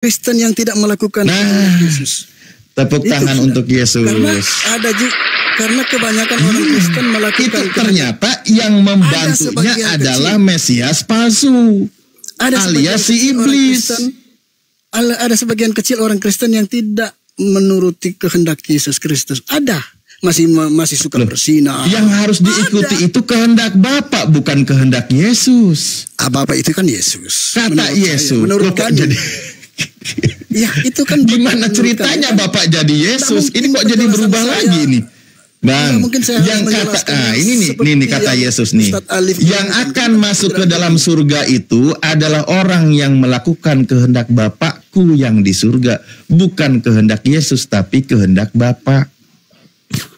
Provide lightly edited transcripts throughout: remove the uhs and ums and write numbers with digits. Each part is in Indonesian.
Kristen yang tidak melakukan Yesus. Tepuk tangan untuk Yesus. Karena kebanyakan orang Kristen melakukan itu ternyata yang membantunya adalah Mesias palsu, alias si iblis. Ada sebagian kecil orang Kristen yang tidak menuruti kehendak Yesus Kristus. Ada. Masih suka bersinah. Yang harus diikuti itu kehendak Bapa, bukan kehendak Yesus. Bapak itu kan Yesus. Kata Yesus. Menurut jadi ya itu kan gimana ceritanya Bapak jadi Yesus? Ini kok jadi berubah lagi nih, Bang? Yang kata ini kata Yesus nih. Yang akan masuk ke dalam surga itu adalah orang yang melakukan kehendak Bapakku yang di surga, bukan kehendak Yesus tapi kehendak Bapa.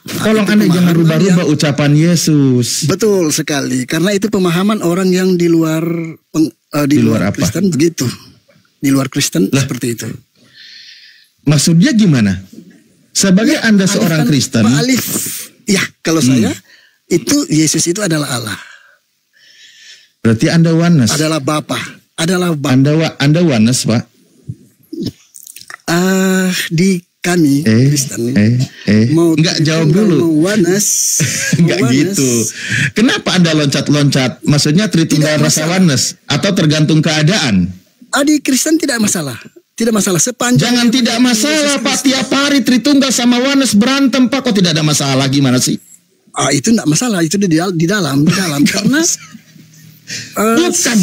Tolong Anda jangan rubah-rubah ucapan Yesus. Betul sekali, karena itu pemahaman orang yang di luar apa? Kristen begitu. Di luar Kristen seperti itu. Maksudnya gimana? Sebagai Anda seorang Kristen, Pak Alif, ya kalau saya itu Yesus itu adalah Allah. Berarti Anda oneness. Adalah Bapa. Anda oneness, Pak. Di kami Kristen enggak jawab dulu. Oneness. Enggak gitu. Kenapa Anda loncat-loncat? Maksudnya Tritunggal rasa oneness atau tergantung keadaan? Di Kristen tidak masalah. Tidak masalah sepanjang. Jangan tidak masalah, Pak. Tiap hari Tritunggal sama oneness berantem, Pak. Kok tidak ada masalah? Gimana sih? Itu tidak masalah. Itu di dalam karena bukan,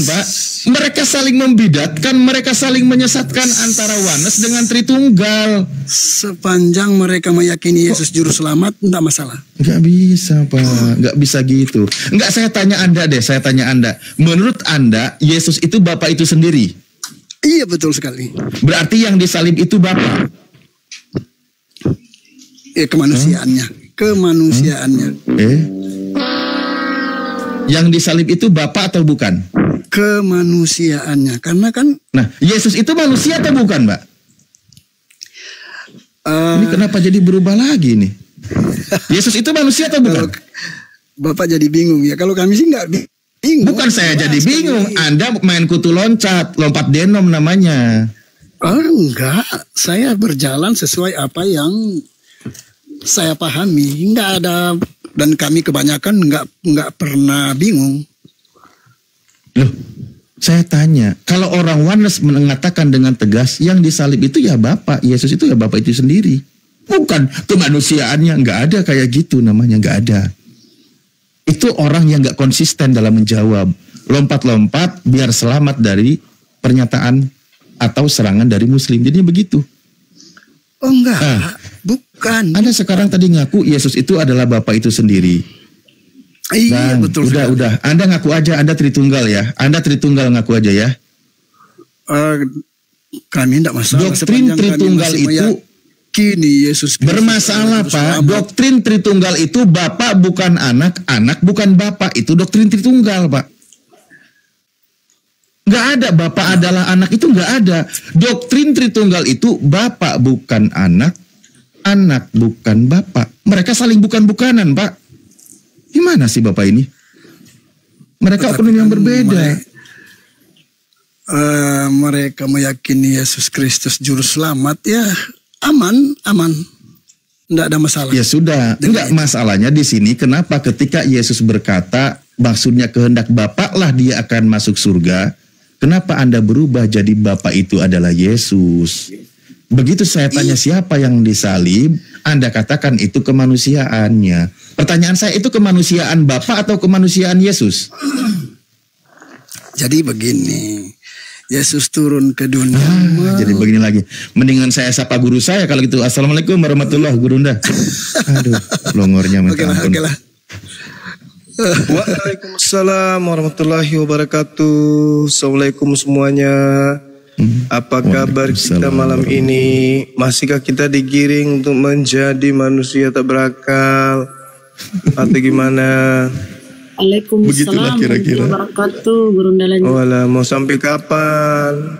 Pak. Mereka saling membidatkan, mereka saling menyesatkan antara oneness dengan Tritunggal. Sepanjang mereka meyakini Yesus juru selamat, tidak masalah. Nggak bisa, Pak. Nggak bisa gitu. Nggak, saya tanya Anda deh. Saya tanya Anda. Menurut Anda, Yesus itu Bapa itu sendiri? Iya, betul sekali. Berarti yang disalib itu Bapa? Kemanusiaannya. Yang disalib itu Bapa atau bukan? Kemanusiaannya. Karena kan. Nah, Yesus itu manusia atau bukan, Mbak? Ini kenapa jadi berubah lagi nih? Yesus itu manusia atau bukan? Bapak jadi bingung ya. Kalau kami sih nggak bingung. Bukan saya jadi bingung. Anda main kutu lompat denom namanya. Enggak. Saya berjalan sesuai apa yang saya pahami. Nggak ada. Dan kami kebanyakan nggak pernah bingung. Loh, saya tanya, kalau orang oneness mengatakan dengan tegas, yang disalib itu ya Bapa, Yesus itu ya Bapa itu sendiri, bukan kemanusiaannya. Nggak ada kayak gitu namanya, nggak ada. Itu orang yang nggak konsisten dalam menjawab, lompat-lompat biar selamat dari pernyataan atau serangan dari Muslim. Jadi begitu. Oh enggak, bukan. Anda sekarang tadi ngaku Yesus itu adalah Bapa itu sendiri. Iya, Bang, betul. Udah. Anda ngaku aja, Anda Tritunggal ya. Anda Tritunggal ngaku aja ya. Kami tidak masalah. Doktrin Tritunggal itu kini Yesus Kristus bermasalah, Pak. Doktrin Tritunggal itu Bapa bukan anak, anak bukan Bapa. Itu doktrin Tritunggal, Pak. Nggak ada Bapa adalah anak, itu nggak ada. Doktrin Tritunggal itu Bapa bukan anak, anak bukan Bapa. Mereka saling bukan-bukanan, Pak. Gimana sih Bapak ini? Mereka oknum yang berbeda. Mereka meyakini Yesus Kristus juru selamat, ya aman. Tidak ada masalah. Ya sudah, enggak masalahnya di sini. Kenapa ketika Yesus berkata, maksudnya kehendak Bapa lah dia akan masuk surga. Kenapa Anda berubah jadi Bapa itu adalah Yesus? Begitu saya tanya siapa yang disalib, Anda katakan itu kemanusiaannya. Pertanyaan saya, itu kemanusiaan Bapa atau kemanusiaan Yesus? Jadi begini, Yesus turun ke dunia. Jadi begini lagi. Mendingan saya sapa guru saya kalau gitu. Assalamualaikum warahmatullahi wabarakatuh. Aduh, longornya minta ampun. Oke lah. Waalaikumsalam warahmatullahi wabarakatuh. Assalamualaikum semuanya. Apa kabar kita malam ini? Masihkah kita digiring untuk menjadi manusia tak berakal? Atau gimana? Waalaikumsalam warahmatullahi wabarakatuh. Gurundalanya. Walah, mau sampai kapan?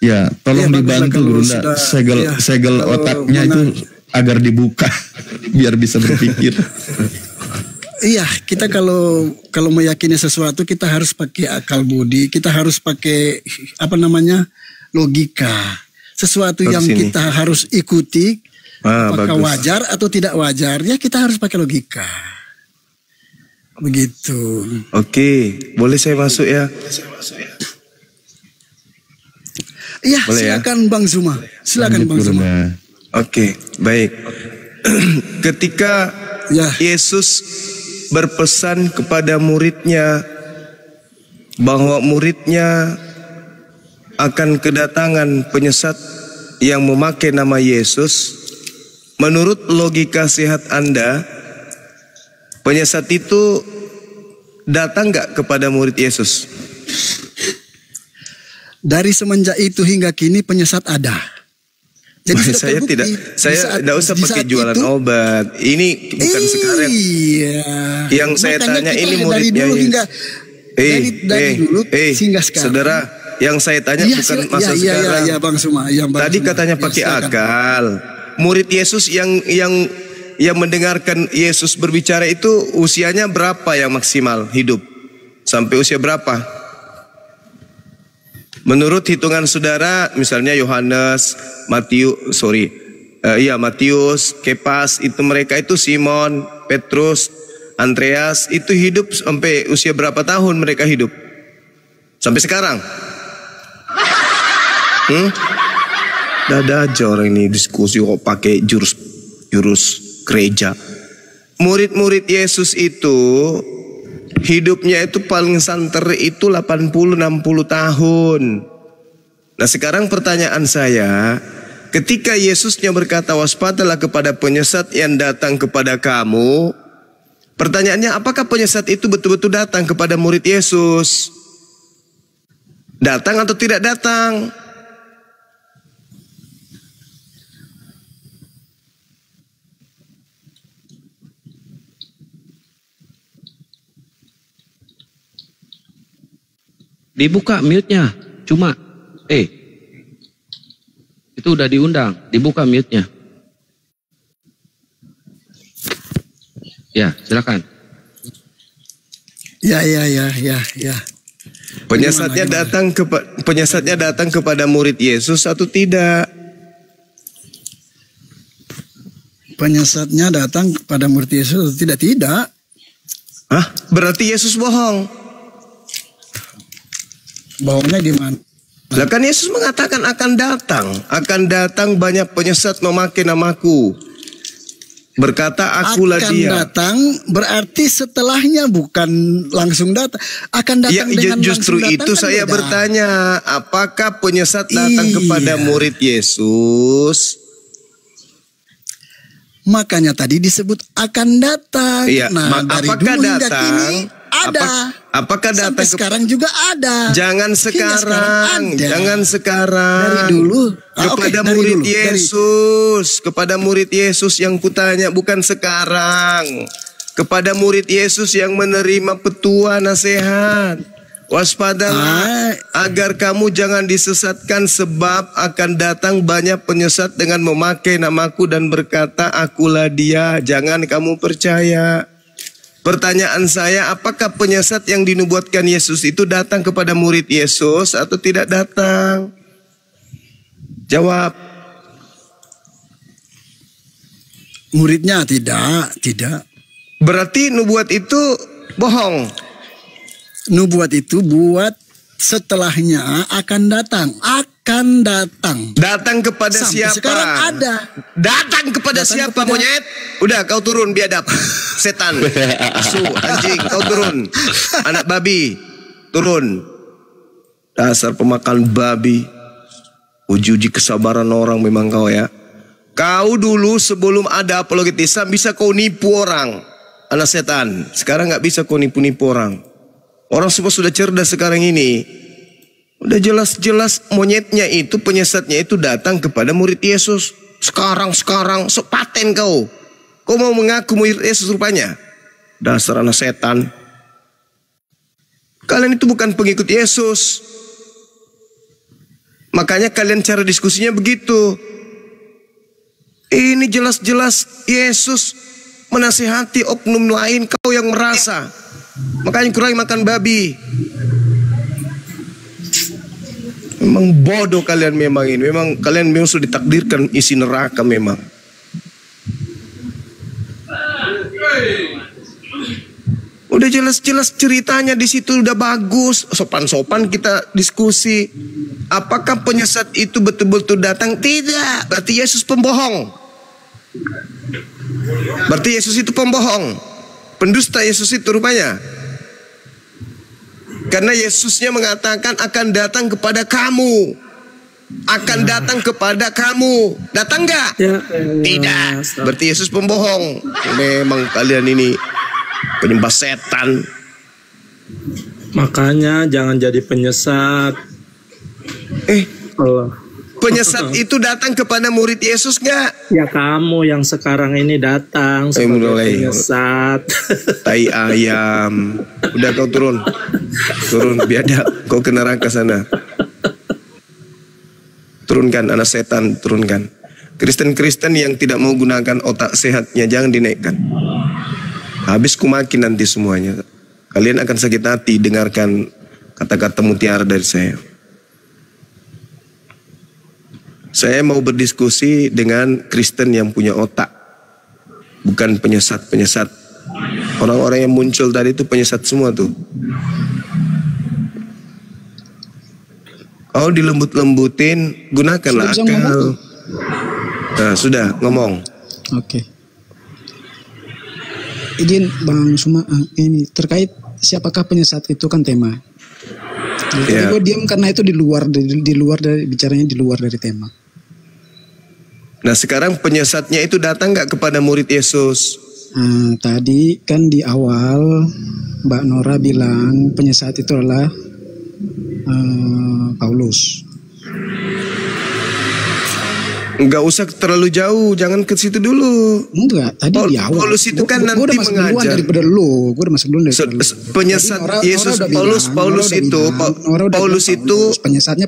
Ya, tolong dibantu Gurunda. Segel otaknya itu agar dibuka biar bisa berpikir. Iya, kita kalau meyakini sesuatu kita harus pakai akal budi, kita harus pakai logika. Sesuatu yang kita harus ikuti, apakah wajar atau tidak wajar, ya kita harus pakai logika. Begitu. Oke, boleh saya masuk ya? Iya, silakan ya? Bang Zuma. Silakan Bang Zuma. Oke, baik. Ketika Yesus berpesan kepada muridnya bahwa muridnya akan kedatangan penyesat yang memakai nama Yesus, menurut logika sehat Anda, penyesat itu datang nggak kepada murid Yesus? Dari semenjak itu hingga kini penyesat ada. Jadi saya tidak usah pakai jualan obat. Ini bukan sekarang. Yang saya tanya ini muridnya. Dari dulu hingga sekarang. Saudara, yang saya tanya bukan masa sekarang. Iya, Bang Suma. Tadi katanya pakai akal. Murid Yesus yang mendengarkan Yesus berbicara itu usianya berapa yang maksimal hidup? Sampai usia berapa? Menurut hitungan saudara, misalnya Yohanes, Matius, Kepas, itu mereka itu Simon, Petrus, Andreas, itu hidup sampai usia berapa tahun mereka hidup? Sampai sekarang? Dada aja orang ini diskusi kok pakai jurus gereja. Murid-murid Yesus itu hidupnya itu paling santer itu 80-60 tahun. Nah sekarang pertanyaan saya, ketika Yesusnya berkata waspadalah kepada penyesat yang datang kepada kamu, pertanyaannya apakah penyesat itu betul-betul datang kepada murid Yesus? Datang atau tidak datang? Dibuka mute-nya, cuma itu udah diundang, dibuka mute-nya. Ya, silakan. Ya. Penyesatnya datang kepada murid Yesus atau tidak? Penyesatnya datang kepada murid Yesus atau tidak? Tidak. Hah? Berarti Yesus bohong. Bohongnya di mana? Lah kan Yesus mengatakan akan datang banyak penyesat memakai namaku. Berkata akulah dia. Akan datang berarti setelahnya, bukan langsung datang. Akan datang dengan justru langsung datang. Itu kan saya beda. Bertanya, apakah penyesat datang kepada murid Yesus? Makanya tadi disebut akan datang. Iya, nah, dari apakah dulu datang? Hingga kini ada. Apakah datang sampai sekarang juga ada? Jangan sekarang. Dari dulu kepada murid Yesus, kepada murid Yesus yang kutanya, bukan sekarang. Kepada murid Yesus yang menerima petua nasihat. Waspadalah agar kamu jangan disesatkan, sebab akan datang banyak penyesat dengan memakai namaku dan berkata akulah dia. Jangan kamu percaya. Pertanyaan saya, apakah penyesat yang dinubuatkan Yesus itu datang kepada murid Yesus atau tidak datang? Jawab. Muridnya tidak. Berarti nubuat itu bohong. Nubuat itu buat setelahnya akan datang. Datang kepada sampai siapa? Sekarang ada. Datang kepada siapa, monyet? Udah, kau turun biadab. Setan, asu, anjing, kau turun. Anak babi, turun. Dasar pemakan babi. Uji kesabaran orang memang kau ya. Kau dulu sebelum ada apologetisme bisa kau nipu orang. Anak setan. Sekarang gak bisa kau nipu-nipu orang. Orang semua sudah cerdas sekarang ini. Udah jelas-jelas monyetnya itu, penyesatnya itu datang kepada murid Yesus. Sekarang, paten kau. Kau mau mengaku murid Yesus rupanya. Dasar anak setan. Kalian itu bukan pengikut Yesus. Makanya kalian cara diskusinya begitu. Ini jelas-jelas Yesus menasihati oknum lain, kau yang merasa. Makanya kurangi makan babi. Memang bodoh kalian memang ini. Memang kalian memang sudah ditakdirkan isi neraka memang. Udah jelas-jelas ceritanya di situ udah bagus. Sopan-sopan kita diskusi. Apakah penyesat itu betul-betul datang? Tidak. Berarti Yesus pembohong. Berarti Yesus itu pembohong. Pendusta Yesus itu rupanya. Karena Yesusnya mengatakan akan datang kepada kamu. Akan datang kepada kamu. Datang enggak? Ya, tidak. Berarti Yesus pembohong. Memang kalian ini penyembah setan. Makanya jangan jadi penyesat. Allah. Penyesat itu datang kepada murid Yesus enggak? Ya kamu yang sekarang ini datang sebagai penyesat. Tai ayam. Udah kau turun. Turun biadab. Kau ke neraka sana. Turunkan anak setan, turunkan. Kristen-Kristen yang tidak mau gunakan otak sehatnya jangan dinaikkan. Habis kumaki nanti semuanya. Kalian akan sakit hati dengarkan kata-kata mutiara dari saya. Saya mau berdiskusi dengan Kristen yang punya otak. Bukan penyesat-penyesat. Orang-orang yang muncul tadi itu penyesat semua tuh. Oh dilembut-lembutin, gunakanlah akal. Nah sudah ngomong. Oke. Izin Bang Suma, ini terkait siapakah penyesat itu kan tema. Jadi gue diam karena itu di luar dari bicaranya di luar dari tema. Nah sekarang penyesatnya itu datang nggak kepada murid Yesus? Tadi kan di awal Mbak Nora bilang penyesat itu adalah Paulus. Enggak usah terlalu jauh, jangan ke situ dulu. Enggak, tadi di awal. Paulus itu kan nanti mengajar. Daripada lu, gue udah masuk dulu daripada lu. Penyesat Yesus, Paulus itu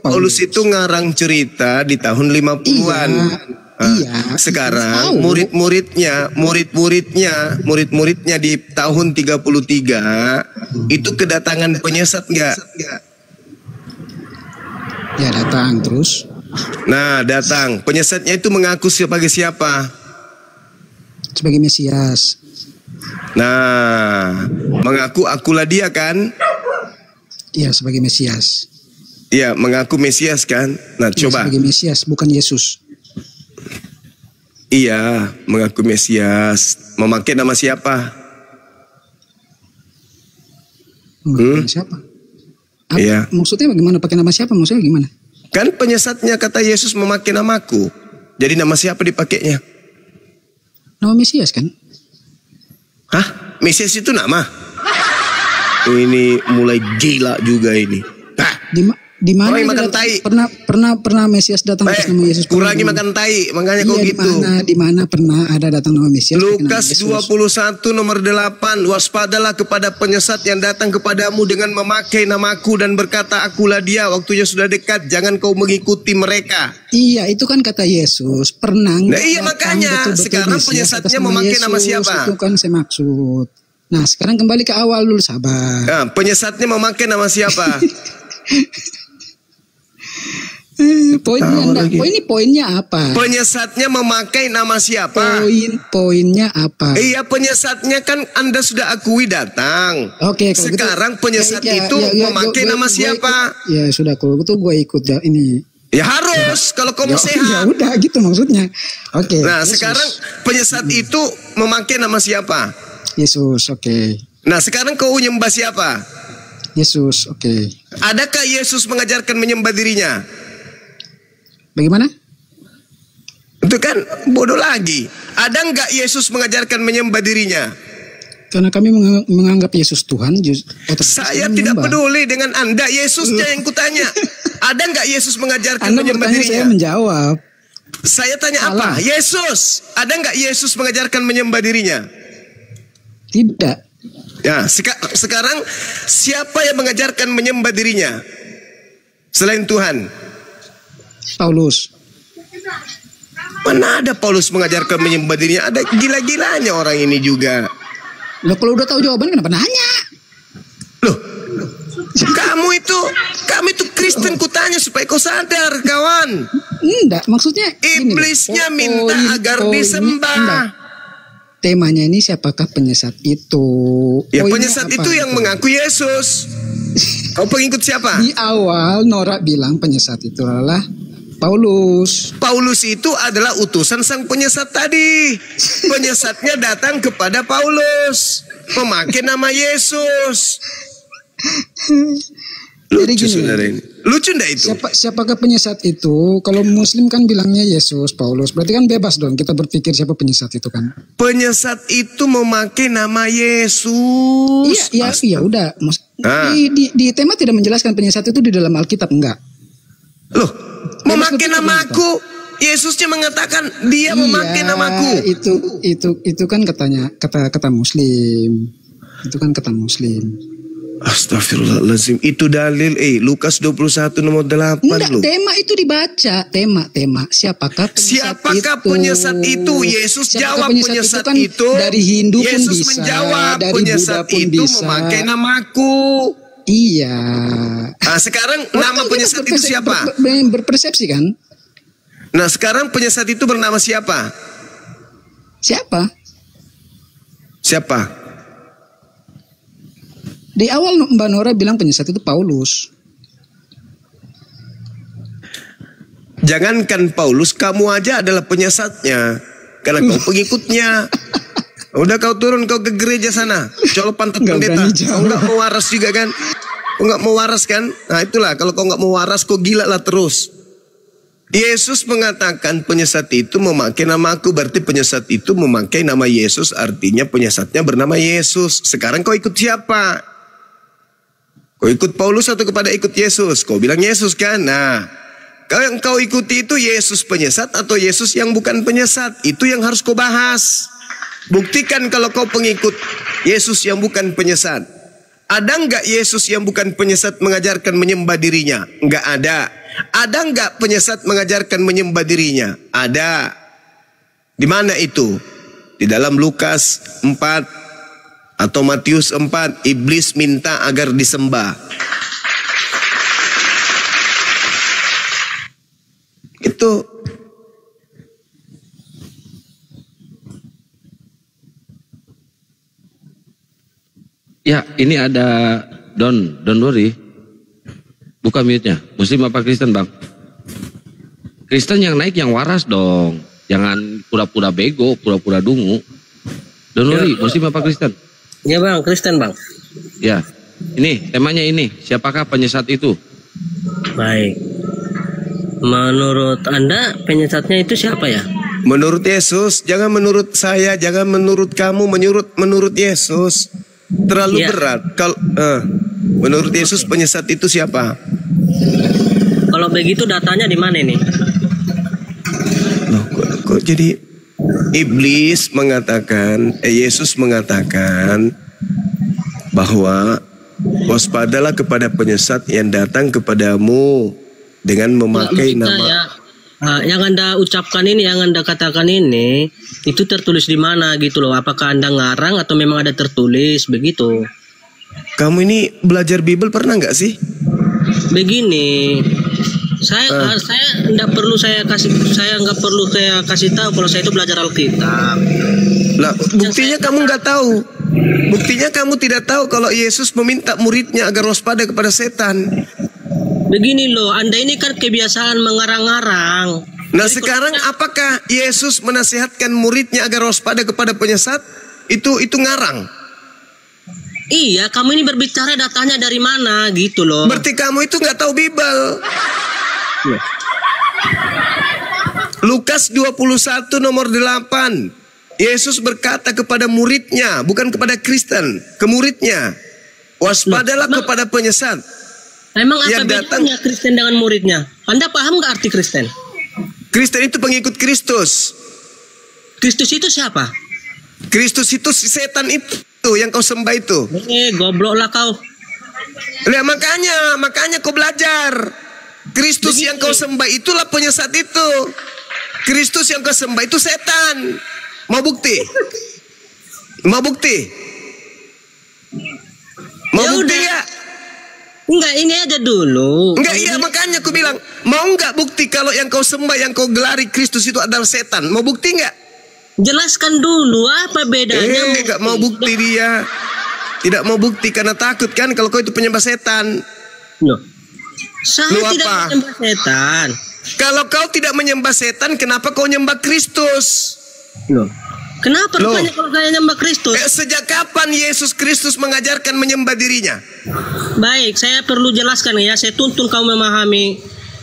Paulus itu ngarang cerita di tahun 50-an. Iya. Sekarang murid-muridnya di tahun 33 itu kedatangan penyesat enggak? Ya datang terus. Nah datang. Penyesatnya itu mengaku sebagai siapa? Sebagai Mesias. Nah mengaku akulah dia kan? Iya sebagai Mesias. Iya mengaku Mesias kan? Nah coba. Sebagai Mesias bukan Yesus. Iya mengaku Mesias. Memakai nama siapa? Siapa? Iya. Maksudnya bagaimana pakai nama siapa? Maksudnya gimana? Kan penyesatnya kata Yesus memakai namaku. Jadi nama siapa dipakainya? Nama Mesias kan? Hah? Mesias itu nama? Ini mulai gila juga ini. Hah? Di mana makan tai? Pernah Mesias datang atas nama Yesus? Kurangi makan tai, makanya kau gitu. Di mana pernah ada datang nama Mesias? Lukas 21 nomor 8. Waspadalah kepada penyesat yang datang kepadamu dengan memakai namaku dan berkata akulah dia, waktunya sudah dekat, jangan kau mengikuti mereka. Iya, itu kan kata Yesus. Pernah. Nah, iya makanya sekarang penyesatnya memakai nama siapa? Itu kan saya maksud. Nah, sekarang kembali ke awal dulu, sabar. Nah, penyesatnya memakai nama siapa? Poinnya apa? Penyesatnya memakai nama siapa? Poinnya apa? Iya penyesatnya kan Anda sudah akui datang. Oke. Sekarang penyesat itu memakai nama siapa? Ya sudah kalau itu gue ikut ya ini. Ya harus kalau kamu sehat. Ya udah gitu maksudnya. Oke. Nah sekarang penyesat itu memakai nama siapa? Yesus. Oke. Nah sekarang kau menyembah siapa? Yesus. Oke. Adakah Yesus mengajarkan menyembah dirinya? Bagaimana? Itu kan bodoh lagi. Ada nggak Yesus mengajarkan menyembah dirinya? Karena kami menganggap Yesus Tuhan. Saya tidak peduli dengan Anda. Yesusnya yang kutanya. Ada nggak Yesus mengajarkan menyembah dirinya? Saya menjawab. Saya tanya apa? Yesus. Ada nggak Yesus mengajarkan menyembah dirinya? Tidak. Ya, sekarang siapa yang mengajarkan menyembah dirinya? Selain Tuhan. Paulus. Mana ada Paulus mengajarkan menyembah dirinya? Ada gila-gilanya orang ini juga. Loh kalau udah tahu jawaban kenapa nanya? Loh, kamu itu Kristen kutanya supaya kau sadar, kawan. Enggak, maksudnya iblisnya minta agar disembah. Temanya ini siapakah penyesat itu? Ya, penyesat itu yang mengaku Yesus. Kau pengikut siapa? Di awal Nora bilang penyesat itu adalah Paulus. Paulus itu adalah utusan sang penyesat tadi. Penyesatnya datang kepada Paulus, memakai nama Yesus. Lucu saudara ini. Lucu enggak itu? Siapakah penyesat itu? Kalau Muslim kan bilangnya Yesus, Paulus. Berarti kan bebas dong kita berpikir siapa penyesat itu kan? Penyesat itu memakai nama Yesus. Iya udah. Di tema tidak menjelaskan penyesat itu di dalam Alkitab, enggak? Loh, memakai namaku. Yesusnya mengatakan dia memakai namaku. Itu kan kata Muslim. Itu kan kata Muslim. Astagfirullahaladzim. Itu dalil Lukas 21 nomor 8 loh. Tema itu dibaca. Tema. Siapakah penyesat itu? Yesus jawab penyesat kan itu. Dari Hindu pun Yesus bisa. menjawab Dari penyesat Buddha pun itu bisa. memakai namaku. Iya. Nah, sekarang nama penyesat itu siapa? Berpersepsi kan? Nah, sekarang penyesat itu bernama siapa? Siapa? Siapa? Di awal Mbak Nora bilang penyesat itu Paulus. Jangankan Paulus, kamu aja adalah penyesatnya. Karena kau pengikutnya. Udah kau turun, kau ke gereja sana. Colok pantat pendeta. Kau gak mau waras juga kan? Kau gak mau waras kan? Nah itulah, kalau kau gak mau waras, kau gila lah terus. Yesus mengatakan penyesat itu memakai namaku. Berarti penyesat itu memakai nama Yesus. Artinya penyesatnya bernama Yesus. Sekarang kau ikut siapa? Kau ikut Paulus atau kepada ikut Yesus? Kau bilang Yesus kan? Nah, yang kau ikuti itu Yesus penyesat atau Yesus yang bukan penyesat? Itu yang harus kau bahas. Buktikan kalau kau pengikut Yesus yang bukan penyesat. Ada enggak Yesus yang bukan penyesat mengajarkan menyembah dirinya? Enggak ada. Ada enggak penyesat mengajarkan menyembah dirinya? Ada. Di mana itu? Di dalam Lukas 4 atau Matius 4, iblis minta agar disembah. Itu. Ya, ini ada Don't worry. Buka mute-nya. Muslim apa Kristen, Bang? Kristen yang naik yang waras dong. Jangan pura-pura bego, pura-pura dungu. Don't worry, Muslim apa Kristen? Ya Bang, Kristen Bang. Ya, ini temanya ini. Siapakah penyesat itu? Baik. Menurut Anda penyesatnya itu siapa ya? Menurut Yesus, jangan menurut saya, jangan menurut kamu, menurut Yesus. Terlalu berat. Kalau menurut Yesus penyesat itu siapa? Kalau begitu datanya di mana nih? Loh, kok jadi iblis mengatakan, Yesus mengatakan bahwa waspadalah kepada penyesat yang datang kepadamu dengan memakai nama. Ya, yang Anda ucapkan ini, yang Anda katakan ini, itu tertulis di mana gitu loh? Apakah Anda ngarang atau memang ada tertulis begitu? Kamu ini belajar Bible pernah nggak sih? Begini. Saya nggak perlu saya kasih tahu kalau saya itu belajar Alkitab. Lah, buktinya kamu nggak tahu. Buktinya kamu tidak tahu kalau Yesus meminta muridnya agar waspada kepada setan. Begini loh, Anda ini kan kebiasaan mengarang-arang. Nah, jadi sekarang apakah Yesus menasihatkan muridnya agar waspada kepada penyesat? Itu ngarang. Iya, kamu ini berbicara datanya dari mana gitu loh. Berarti kamu itu nggak tahu Bible. Lukas 21 nomor 8. Yesus berkata kepada muridnya, bukan kepada Kristen, ke muridnya, waspadalah kepada penyesat. Emang apa bedanya Kristen dengan muridnya? Anda paham nggak arti Kristen? Kristen itu pengikut Kristus. Kristus itu siapa? Kristus itu si setan itu yang kau sembah itu. Goblok lah kau. Lihat, makanya kau belajar. Kristus yang kau sembah itulah penyesat itu. Kristus yang kau sembah itu setan. Mau bukti? Mau bukti? Mau bukti ya? Enggak, ini aja dulu. Enggak, iya makanya aku bilang, mau enggak bukti kalau yang kau sembah, yang kau gelari Kristus itu adalah setan? Mau bukti enggak? Jelaskan dulu apa bedanya. Enggak mau bukti dia. Tidak mau bukti karena takut kan kalau kau itu penyembah setan. Loh, saya tidak menyembah setan. Kalau kau tidak menyembah setan, kenapa kau nyembah Kristus? Loh, kenapa rupanya kalau saya nyembah Kristus? Sejak kapan Yesus Kristus mengajarkan menyembah dirinya? Baik, saya perlu jelaskan ya. Saya tuntun kau memahami.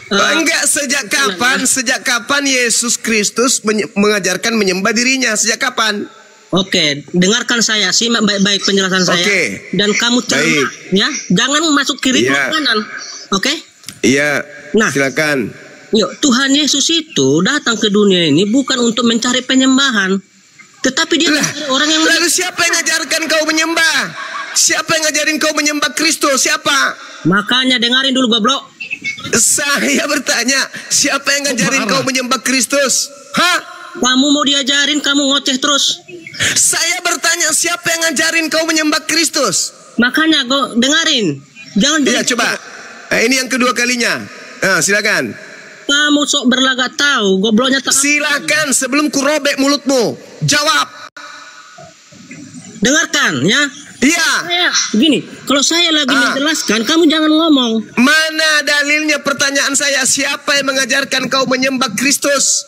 Enggak, sejak kapan? Sejak kapan Yesus Kristus mengajarkan menyembah dirinya? Sejak kapan? Oke, dengarkan saya, simak baik-baik penjelasan saya. Dan kamu cermat ya, jangan masuk kiri ke kanan. Oke? Iya. Nah, silakan. Yuk, Tuhan Yesus itu datang ke dunia ini bukan untuk mencari penyembahan, tetapi dia mencari orang yang. Lalu siapa yang ngajarkan kau menyembah? Siapa yang ngajarin kau menyembah Kristus? Siapa? Makanya dengarin dulu goblok. Saya bertanya, siapa yang ngajarin kau menyembah Kristus? Hah? Kamu mau diajarin, kamu ngoceh terus. Saya bertanya, siapa yang ngajarin kau menyembah Kristus? Makanya kau dengarin. Jangan. Iya, coba. Ini yang kedua kalinya. Silakan. Kamu sok berlagak tahu, gobloknya tak. Silakan sebelum ku robek mulutmu. Jawab. Dengarkan ya. Iya. Begini, kalau saya lagi menjelaskan, kamu jangan ngomong. Mana dalilnya pertanyaan saya? Siapa yang mengajarkan kau menyembah Kristus?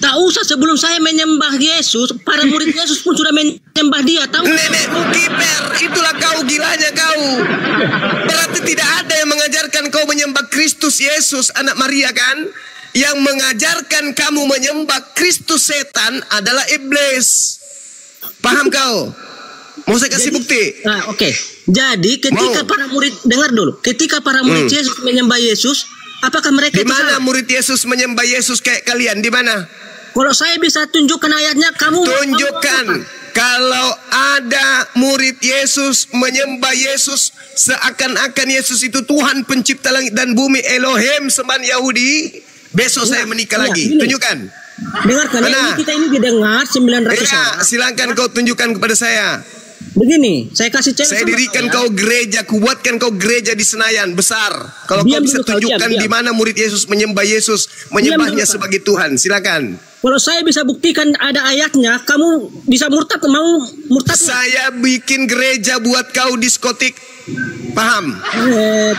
Tak usah, sebelum saya menyembah Yesus, para murid Yesus pun sudah menyembah dia, tahu? Nenekmu kiper, itulah kau gilanya kau. Berarti tidak ada yang mengajarkan kau menyembah Kristus Yesus, anak Maria kan? Yang mengajarkan kamu menyembah Kristus setan adalah iblis. Paham kau? Mau saya kasih bukti? Oke. Jadi ketika para murid, dengar dulu, ketika para murid Yesus menyembah Yesus, apakah mereka di mana murid Yesus menyembah Yesus kayak kalian? Di mana? Kalau saya bisa tunjukkan ayatnya, kamu tunjukkan. Kalau ada murid Yesus menyembah Yesus seakan-akan Yesus itu Tuhan pencipta langit dan bumi, Elohim sembahan Yahudi, besok saya menikah lagi. Gini. Tunjukkan. Dengarkan, kita ini didengar 900 orang. Silakan kau tunjukkan kepada saya. Begini, saya kasih challenge. Saya dirikan kau gereja, kubuatkan kau gereja di Senayan besar. Kalau kau bisa tunjukkan di mana murid Yesus menyembah Yesus, menyembahnya sebagai Tuhan, silakan. Kalau saya bisa buktikan ada ayatnya, kamu bisa murtad, mau murtad? Saya bikin gereja buat kau diskotik. Paham?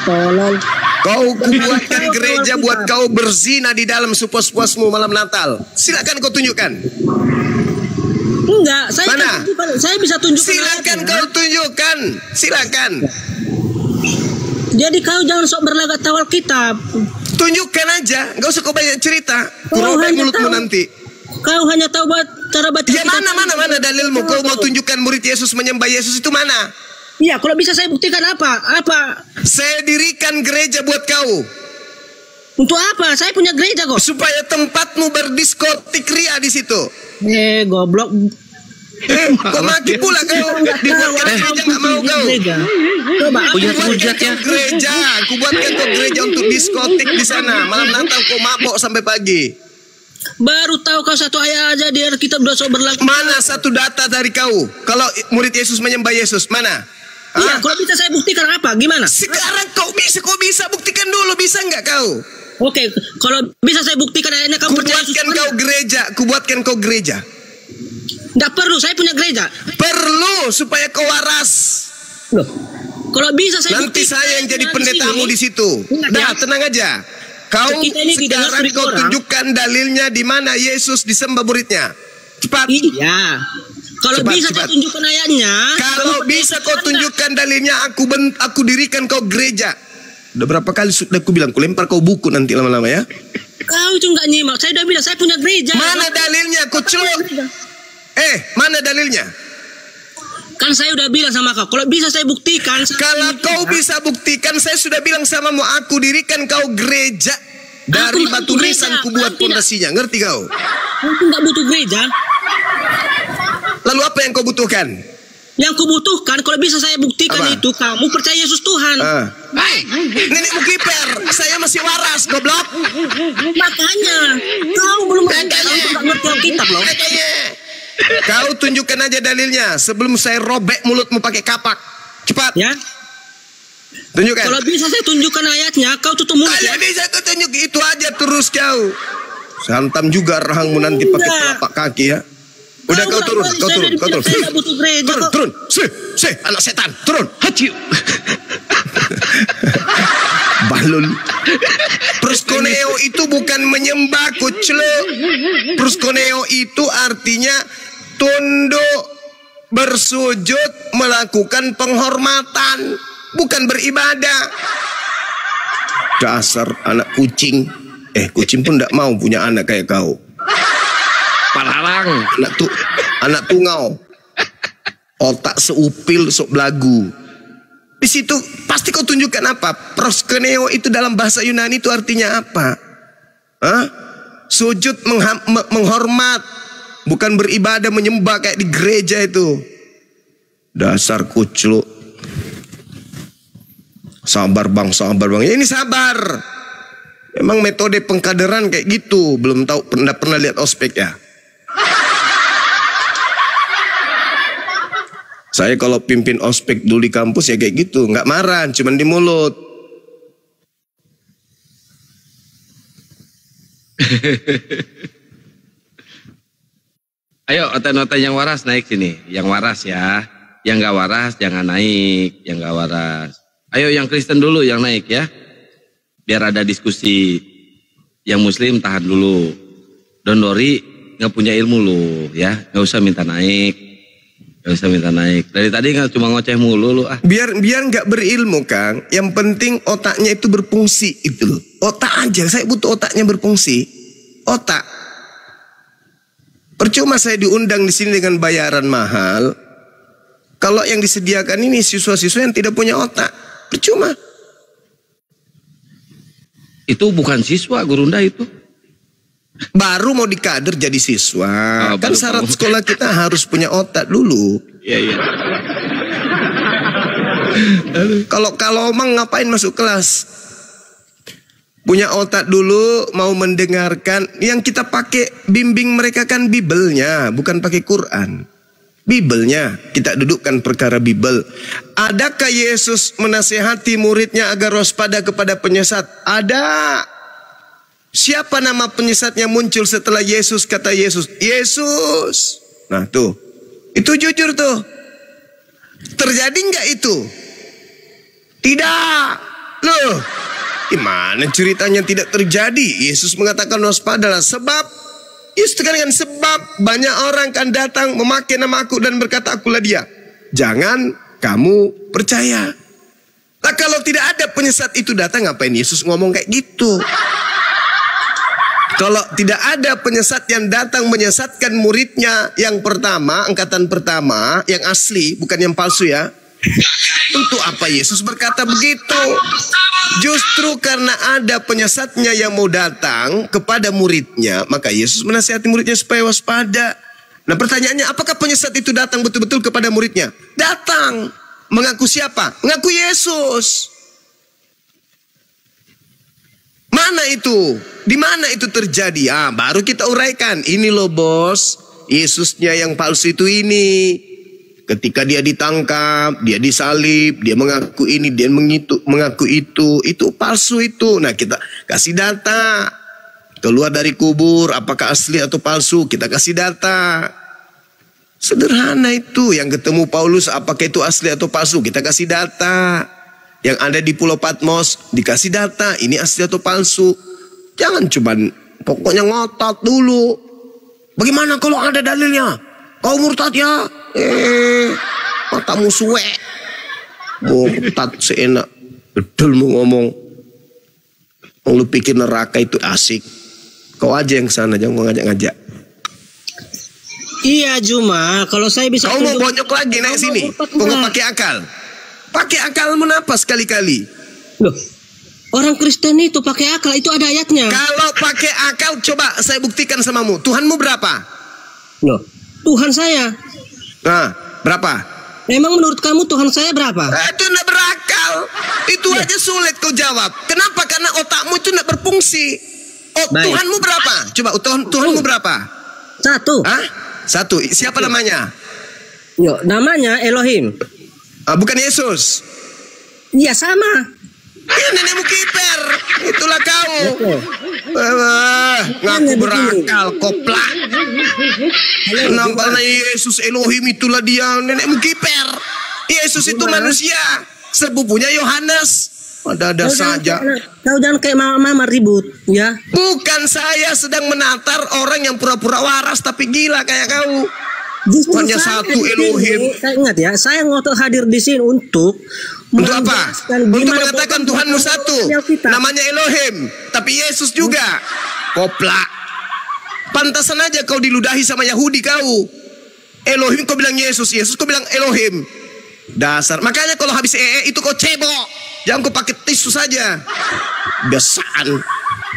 Tolong. Kau kubuatkan gereja buat kau berzina di dalam sepuas-puasmu malam Natal. Silakan kau tunjukkan. Enggak, saya bisa tunjukkan. Silakan kau tunjukkan. Silakan. Jadi kau jangan sok berlagak tawal kitab. Tunjukkan aja, nggak usah kau banyak cerita. Kurobek mulutmu nanti. Kau hanya tahu cara baca. Ya mana dalilmu? Kau mau tunjukkan murid Yesus menyembah Yesus itu mana? Iya, kalau bisa saya buktikan apa? Saya dirikan gereja buat kau. Untuk apa? Saya punya gereja kok. Supaya tempatmu berdiskotik ria di situ. Goblok. Kok mati pula kau? Dibuatkan gereja nggak mau kau. Coba. Hujat ya. Gereja, aku buatkan kau gereja untuk diskotik di sana. Malam Natal kau mabok sampai pagi. Baru tahu kau satu ayat aja di kitab dosa berlaku. Mana satu data dari kau? Kalau murid Yesus menyembah Yesus, mana? Iya, kalau bisa saya buktikan apa? Gimana? Sekarang kau bisa buktikan dulu, bisa nggak kau? Oke, kalau bisa saya buktikan ayatnya kamu percaya Yesus. Kubuatkan kau gereja. Nggak perlu, saya punya gereja. Perlu supaya kau waras. Loh, kalau bisa saya nanti saya yang jadi pendetamu di situ. Dah, tenang aja. Kau sekarang kau tunjukkan dalilnya di mana Yesus disembah muridnya. Cepat. Iya. Kalau bisa saya tunjukkan ayatnya. Kalau bisa kau tunjukkan dalilnya, aku dirikan kau gereja. Udah berapa kali sudah aku bilang, ku lempar kau buku nanti lama-lama ya. Kau itu nggak nyimak. Saya udah bilang saya punya gereja. Mana dalilnya? Kau celok. Mana dalilnya? Kan saya udah bilang sama kau, kalau bisa saya buktikan. Kalau kau bisa buktikan, saya sudah bilang samamu, aku dirikan kau gereja. Dari batu nisan ku buat pondasinya. Ngerti kau? Aku nggak butuh gereja. Lalu apa yang kau butuhkan? Yang ku butuhkan, kalau bisa saya buktikan itu, kamu percaya Yesus Tuhan. Nenekmu kiper, saya masih waras, goblok. Makanya, kau belum ngerti Alkitab loh. Kau tunjukkan aja dalilnya sebelum saya robek mulutmu pakai kapak. Cepat. Ya. Tunjukkan. Kalau bisa saya tunjukkan ayatnya, kau tutup mulut. Kalau bisa kau tunjuk itu aja terus kau. Santam juga rahangmu nanti pakai telapak kaki ya. Udah kau turun. Turun. Anak setan, turun. Haciu. Balul. Proskuneo itu bukan menyembah, kuclo. Proskuneo itu artinya tunduk, bersujud, melakukan penghormatan, bukan beribadah. Dasar anak kucing. Kucing pun tidak mau punya anak kayak kau. Paralang. Anak tungau. Otak seupil, sok belagu. Di situ pasti kau tunjukkan apa? Proskuneo itu dalam bahasa Yunani itu artinya apa? Sujud menghormat, bukan beribadah menyembah kayak di gereja itu. Dasar kucluk. Sabar bang. Ya, ini sabar. Emang metode pengkaderan kayak gitu. Belum tahu, pernah lihat ospek ya? Saya kalau pimpin ospek dulu di kampus ya kayak gitu. Nggak marah, cuman di mulut. Ayo oten-oten yang waras naik sini. Yang waras ya. Yang nggak waras jangan naik. Yang nggak waras. Ayo yang Kristen dulu yang naik ya. Biar ada diskusi. Yang Muslim tahan dulu. Don Dori nggak punya ilmu lu ya. Nggak usah minta naik. Nggak usah minta naik. Dari tadi nggak cuma ngoceh mulu lu ah. Biar nggak berilmu Kang. Yang penting otaknya itu berfungsi itu loh. Otak aja. Saya butuh otaknya berfungsi. Otak. Percuma saya diundang di sini dengan bayaran mahal. Kalau yang disediakan ini siswa-siswa yang tidak punya otak. Percuma. Itu bukan siswa Gurunda itu. Baru mau dikader jadi siswa. Kan syarat sekolah kita harus punya otak dulu. Iya. Kalau omong ngapain masuk kelas? Punya otak dulu, mau mendengarkan. Yang kita pakai bimbing mereka kan Bibelnya, bukan pakai Quran. Bibelnya, kita dudukkan perkara Bibel. Adakah Yesus menasihati muridnya agar waspada kepada penyesat? Ada. Siapa nama penyesatnya muncul setelah Yesus? Kata Yesus, Yesus. Nah tuh, itu jujur tuh. Terjadi nggak itu? Tidak. Loh, gimana ceritanya tidak terjadi? Yesus mengatakan waspadalah sebab Yesus tekankan sebab banyak orang akan datang memakai nama aku dan berkata akulah dia. Jangan kamu percaya. Nah kalau tidak ada penyesat itu datang, ngapain Yesus ngomong kayak gitu? Kalau tidak ada penyesat yang datang menyesatkan muridnya yang pertama, angkatan pertama, yang asli, bukan yang palsu ya. Untuk apa Yesus berkata begitu? Justru karena ada penyesatnya yang mau datang kepada muridnya, maka Yesus menasihati muridnya supaya waspada. Nah pertanyaannya, apakah penyesat itu datang betul-betul kepada muridnya? Datang. Mengaku siapa? Mengaku Yesus. Mana itu? Di mana itu terjadi? Baru kita uraikan. Ini loh bos, Yesusnya yang palsu itu ini. Ketika dia ditangkap, dia disalib, dia mengaku ini, dia mengaku itu palsu itu. Nah kita kasih data. Keluar dari kubur, apakah asli atau palsu, kita kasih data. Sederhana itu. Yang ketemu Paulus, apakah itu asli atau palsu, kita kasih data. Yang ada di Pulau Patmos, dikasih data, ini asli atau palsu. Jangan cuman pokoknya ngotot dulu. Bagaimana kalau ada dalilnya? Kau murtad ya? Matamu suwe. Murtad seenak. Betul mau ngomong. Lu pikir neraka itu asik. Kau aja yang sana, jangan mau ngajak-ngajak. Iya cuma kalau saya bisa. Kau mau bonyok lagi naik sini. Kau nggak pakai akal. Pakai akal menapa sekali-kali? Loh, orang Kristen itu pakai akal, itu ada ayatnya. Kalau pakai akal, coba saya buktikan samamu. Tuhanmu berapa? Loh, Tuhan saya. Nah, berapa? Memang menurut kamu Tuhan saya berapa? Itu tidak berakal. Itu aja sulit kau jawab. Kenapa? Karena otakmu itu tidak berfungsi. Tuhanmu berapa? Coba Tuhanmu berapa? Satu. Hah? Satu. Siapa namanya? Yo, namanya Elohim. Bukan Yesus. Iya sama. Ya nenekmu kiper. Itulah kau. Ngaku berakal, koplak. Nampaknya Yesus Elohim itulah dia. Nenekmu kiper. Yesus itu manusia. Sepupunya Yohanes. Ada saja. Kau jangan kayak mama ribut, ya. Bukan, saya sedang menatar orang yang pura-pura waras tapi gila kayak kau. Justru hanya satu Elohim. Saya ingat ya, saya ngotot hadir di sini untuk apa? Untuk mengatakan Tuhanmu satu. Namanya Elohim, tapi Yesus juga. Koplak. Pantasan aja kau diludahi sama Yahudi kau. Elohim kau bilang Yesus, Yesus kau bilang Elohim. Dasar. Makanya kalau habis itu kau cebok. Jangan kau pakai tisu saja. Biasaan.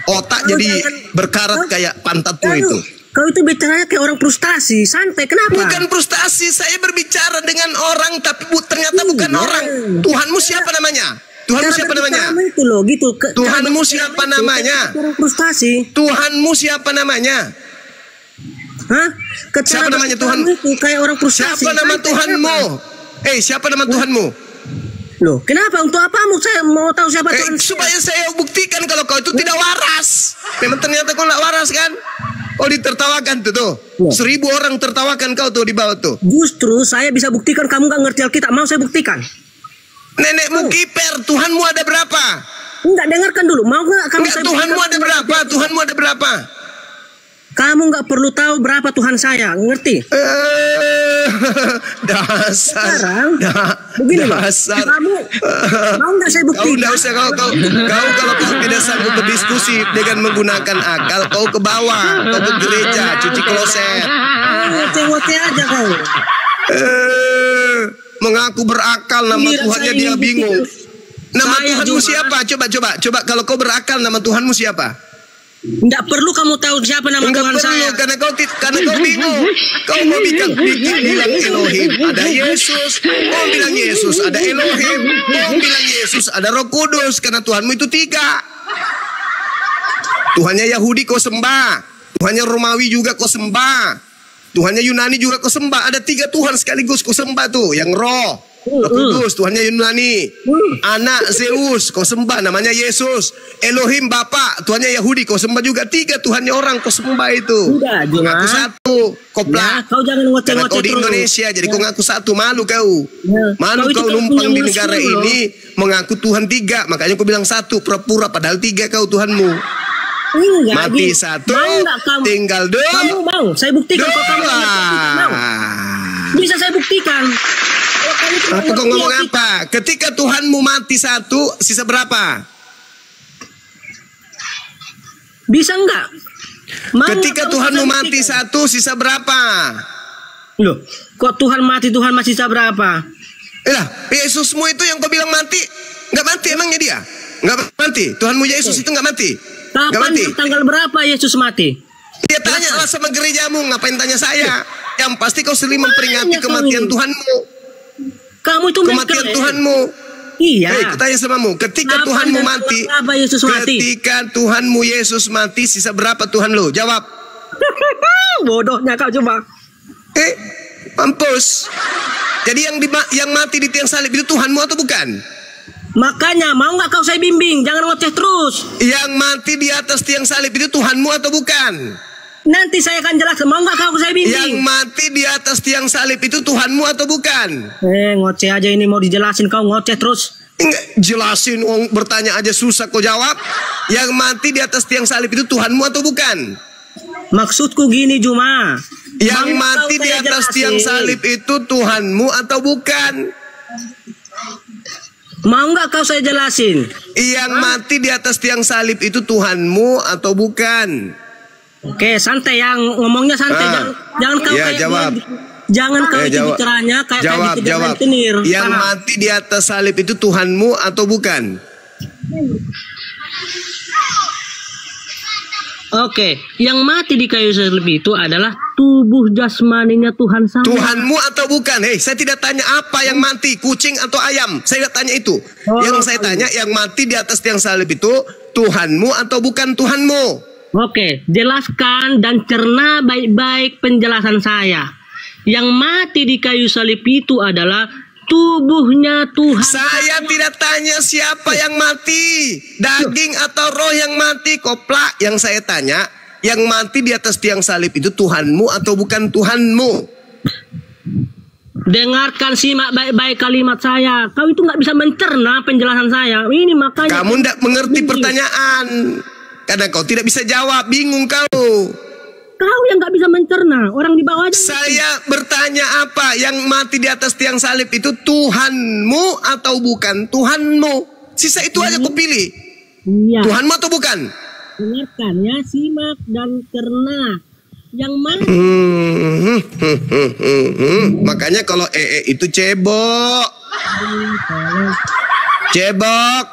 Otak jadi berkarat kayak pantatmu itu. Kau itu bicaranya kayak orang frustasi. Santai, kenapa? Bukan frustasi, saya berbicara dengan orang tapi ternyata bukan orang. Tuhanmu siapa namanya? Tuhanmu siapa namanya? Itu loh, gitu. Tuhanmu siapa namanya? Orang frustasi. Tuhanmu siapa namanya? Hah? Siapa namanya Tuhan? Itu kayak orang frustasi. Siapa nama Tuhanmu? Siapa nama Tuhanmu? Loh, kenapa? Untuk apa saya mau tahu siapa Tuhan? Supaya saya buktikan kalau kau itu tidak waras. Memang ternyata kau tidak waras kan? Oh, ditertawakan tuh. 1000 orang tertawakan kau tuh di bawah tuh. Justru saya bisa buktikan kamu gak ngerti Alkitab. Mau saya buktikan? Nenekmu kiper. Tuhanmu ada berapa? Enggak, dengarkan dulu. Mau gak kamu saya Tuhanmu ada berapa? Tuhanmu ada berapa? Kamu gak perlu tahu berapa Tuhan saya. Ngerti? Dasar. Sekarang begini loh. Kamu mau gak saya buktikan? Kau tidak usah. Kau kalau kau tidak sanggup berdiskusi dengan menggunakan akal, kau ke bawah, kau ke gereja, cuci kloset. Ngoceh-ngoceh aja kau. Mengaku berakal, nama Tuhannya dia bingung. Nama Tuhanmu siapa? Coba kalau kau berakal, nama Tuhanmu siapa? Tidak perlu kamu tahu siapa nama Tuhan saya. Karena kau bingung. Kau mau bilang Elohim, ada Yesus. Kau bilang Yesus, ada Elohim. Kau bilang Yesus, ada Roh Kudus. Karena Tuhanmu itu 3. Tuhannya Yahudi kau sembah. Tuhannya Romawi juga kau sembah. Tuhannya Yunani juga kau sembah. Ada 3 Tuhan sekaligus kau sembah tuh. Yang Roh Kudus, Tuhannya Yunani. Anak Zeus kau sembah, namanya Yesus. Elohim Bapa, Tuhannya Yahudi kau sembah juga. 3 Tuhannya orang kau sembah itu. Ngaku satu, koplak. Kau jangan ngoceh-ngoceh kau di Indonesia, jadi kau ngaku satu. Malu kau. Malu kau numpang di negara ini mengaku Tuhan 3. Makanya kau bilang satu, pura-pura padahal 3 kau Tuhanmu. Mati satu, tinggal 2. Kamu mau saya buktikan kok kamu bisa saya buktikan. Apa kau ngomong apa? Ketika Tuhanmu mati 1, sisa berapa? Bisa enggak? Ketika Tuhanmu mati 1, sisa berapa? Loh, kok Tuhan mati sisa berapa? Yesusmu itu yang kau bilang mati, nggak mati emangnya dia? Nggak mati. Tuhanmu Yesus itu nggak mati. Kapan tanggal berapa Yesus mati? Dia tanya lah sama gerejamu, ngapain tanya saya? Yang pasti kau sering memperingati kematian Tuhanmu. Kamu itu kematian Tuhanmu. Iya. Kutanya samamu, ketika Tuhanmu mati, ketika Tuhanmu Yesus mati, sisa berapa Tuhan lo? Jawab. Bodohnya kau coba. Mampus. Jadi yang mati di tiang salib itu Tuhanmu atau bukan? Makanya mau nggak kau saya bimbing, jangan ngoceh terus. Yang mati di atas tiang salib itu Tuhanmu atau bukan? Nanti saya akan jelaskan. Mau nggak kau saya bimbing? Yang mati di atas tiang salib itu Tuhanmu atau bukan? Ngoceh aja ini, mau dijelasin kau ngoceh terus. Enggak jelasin, bertanya aja susah kau jawab. Yang mati di atas tiang salib itu Tuhanmu atau bukan? Maksudku gini Juma. Yang mati di atas tiang salib itu Tuhanmu atau bukan? Mau nggak kau saya jelasin? Yang mati di atas tiang salib itu Tuhanmu atau bukan? Oke, santai, yang ngomongnya santai. Jangan kau kayak jawab. Jangan kau bicaranya kayak jawab. Yang mati di atas salib itu Tuhanmu atau bukan? Oke, yang mati di kayu salib itu adalah tubuh jasmaninya Tuhan saya. Tuhanmu atau bukan? Saya tidak tanya apa yang mati, kucing atau ayam. Saya tidak tanya itu. Yang saya tanya, yang mati di atas tiang salib itu Tuhanmu atau bukan Tuhanmu? Oke, jelaskan dan cerna baik-baik penjelasan saya. Yang mati di kayu salib itu adalah tubuhnya Tuhan. Saya tidak tanya siapa yang mati, daging atau roh yang mati, koplak. Yang saya tanya, yang mati di atas tiang salib itu Tuhanmu atau bukan Tuhanmu? Dengarkan, simak baik-baik kalimat saya. Kau itu nggak bisa mencerna penjelasan saya. Ini makanya kamu tidak mengerti pertanyaan. Karena kau tidak bisa jawab, bingung kau. Kau yang nggak bisa mencerna, orang di bawah aja. Saya bertanya apa? Yang mati di atas tiang salib itu Tuhanmu atau bukan Tuhanmu? Sisa itu aja kau pilih. Iya. Tuhanmu atau bukan? Dengarkan ya, simak dan cerna. Yang mana? Makanya kalau itu cebok. Cebok.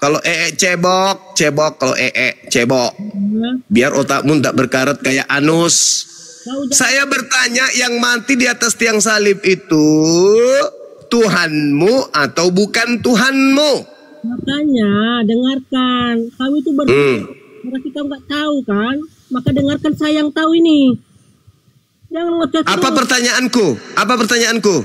Kalau cebok, cebok. Kalau cebok. Biar otakmu tak berkarat kayak anus. Saya bertanya, yang mati di atas tiang salib itu Tuhanmu atau bukan Tuhanmu? Makanya dengarkan. Kau itu berarti kau nggak tahu kan? Maka dengarkan, saya yang tahu ini. Jangan ngoceh. Apa pertanyaanku? Apa pertanyaanku?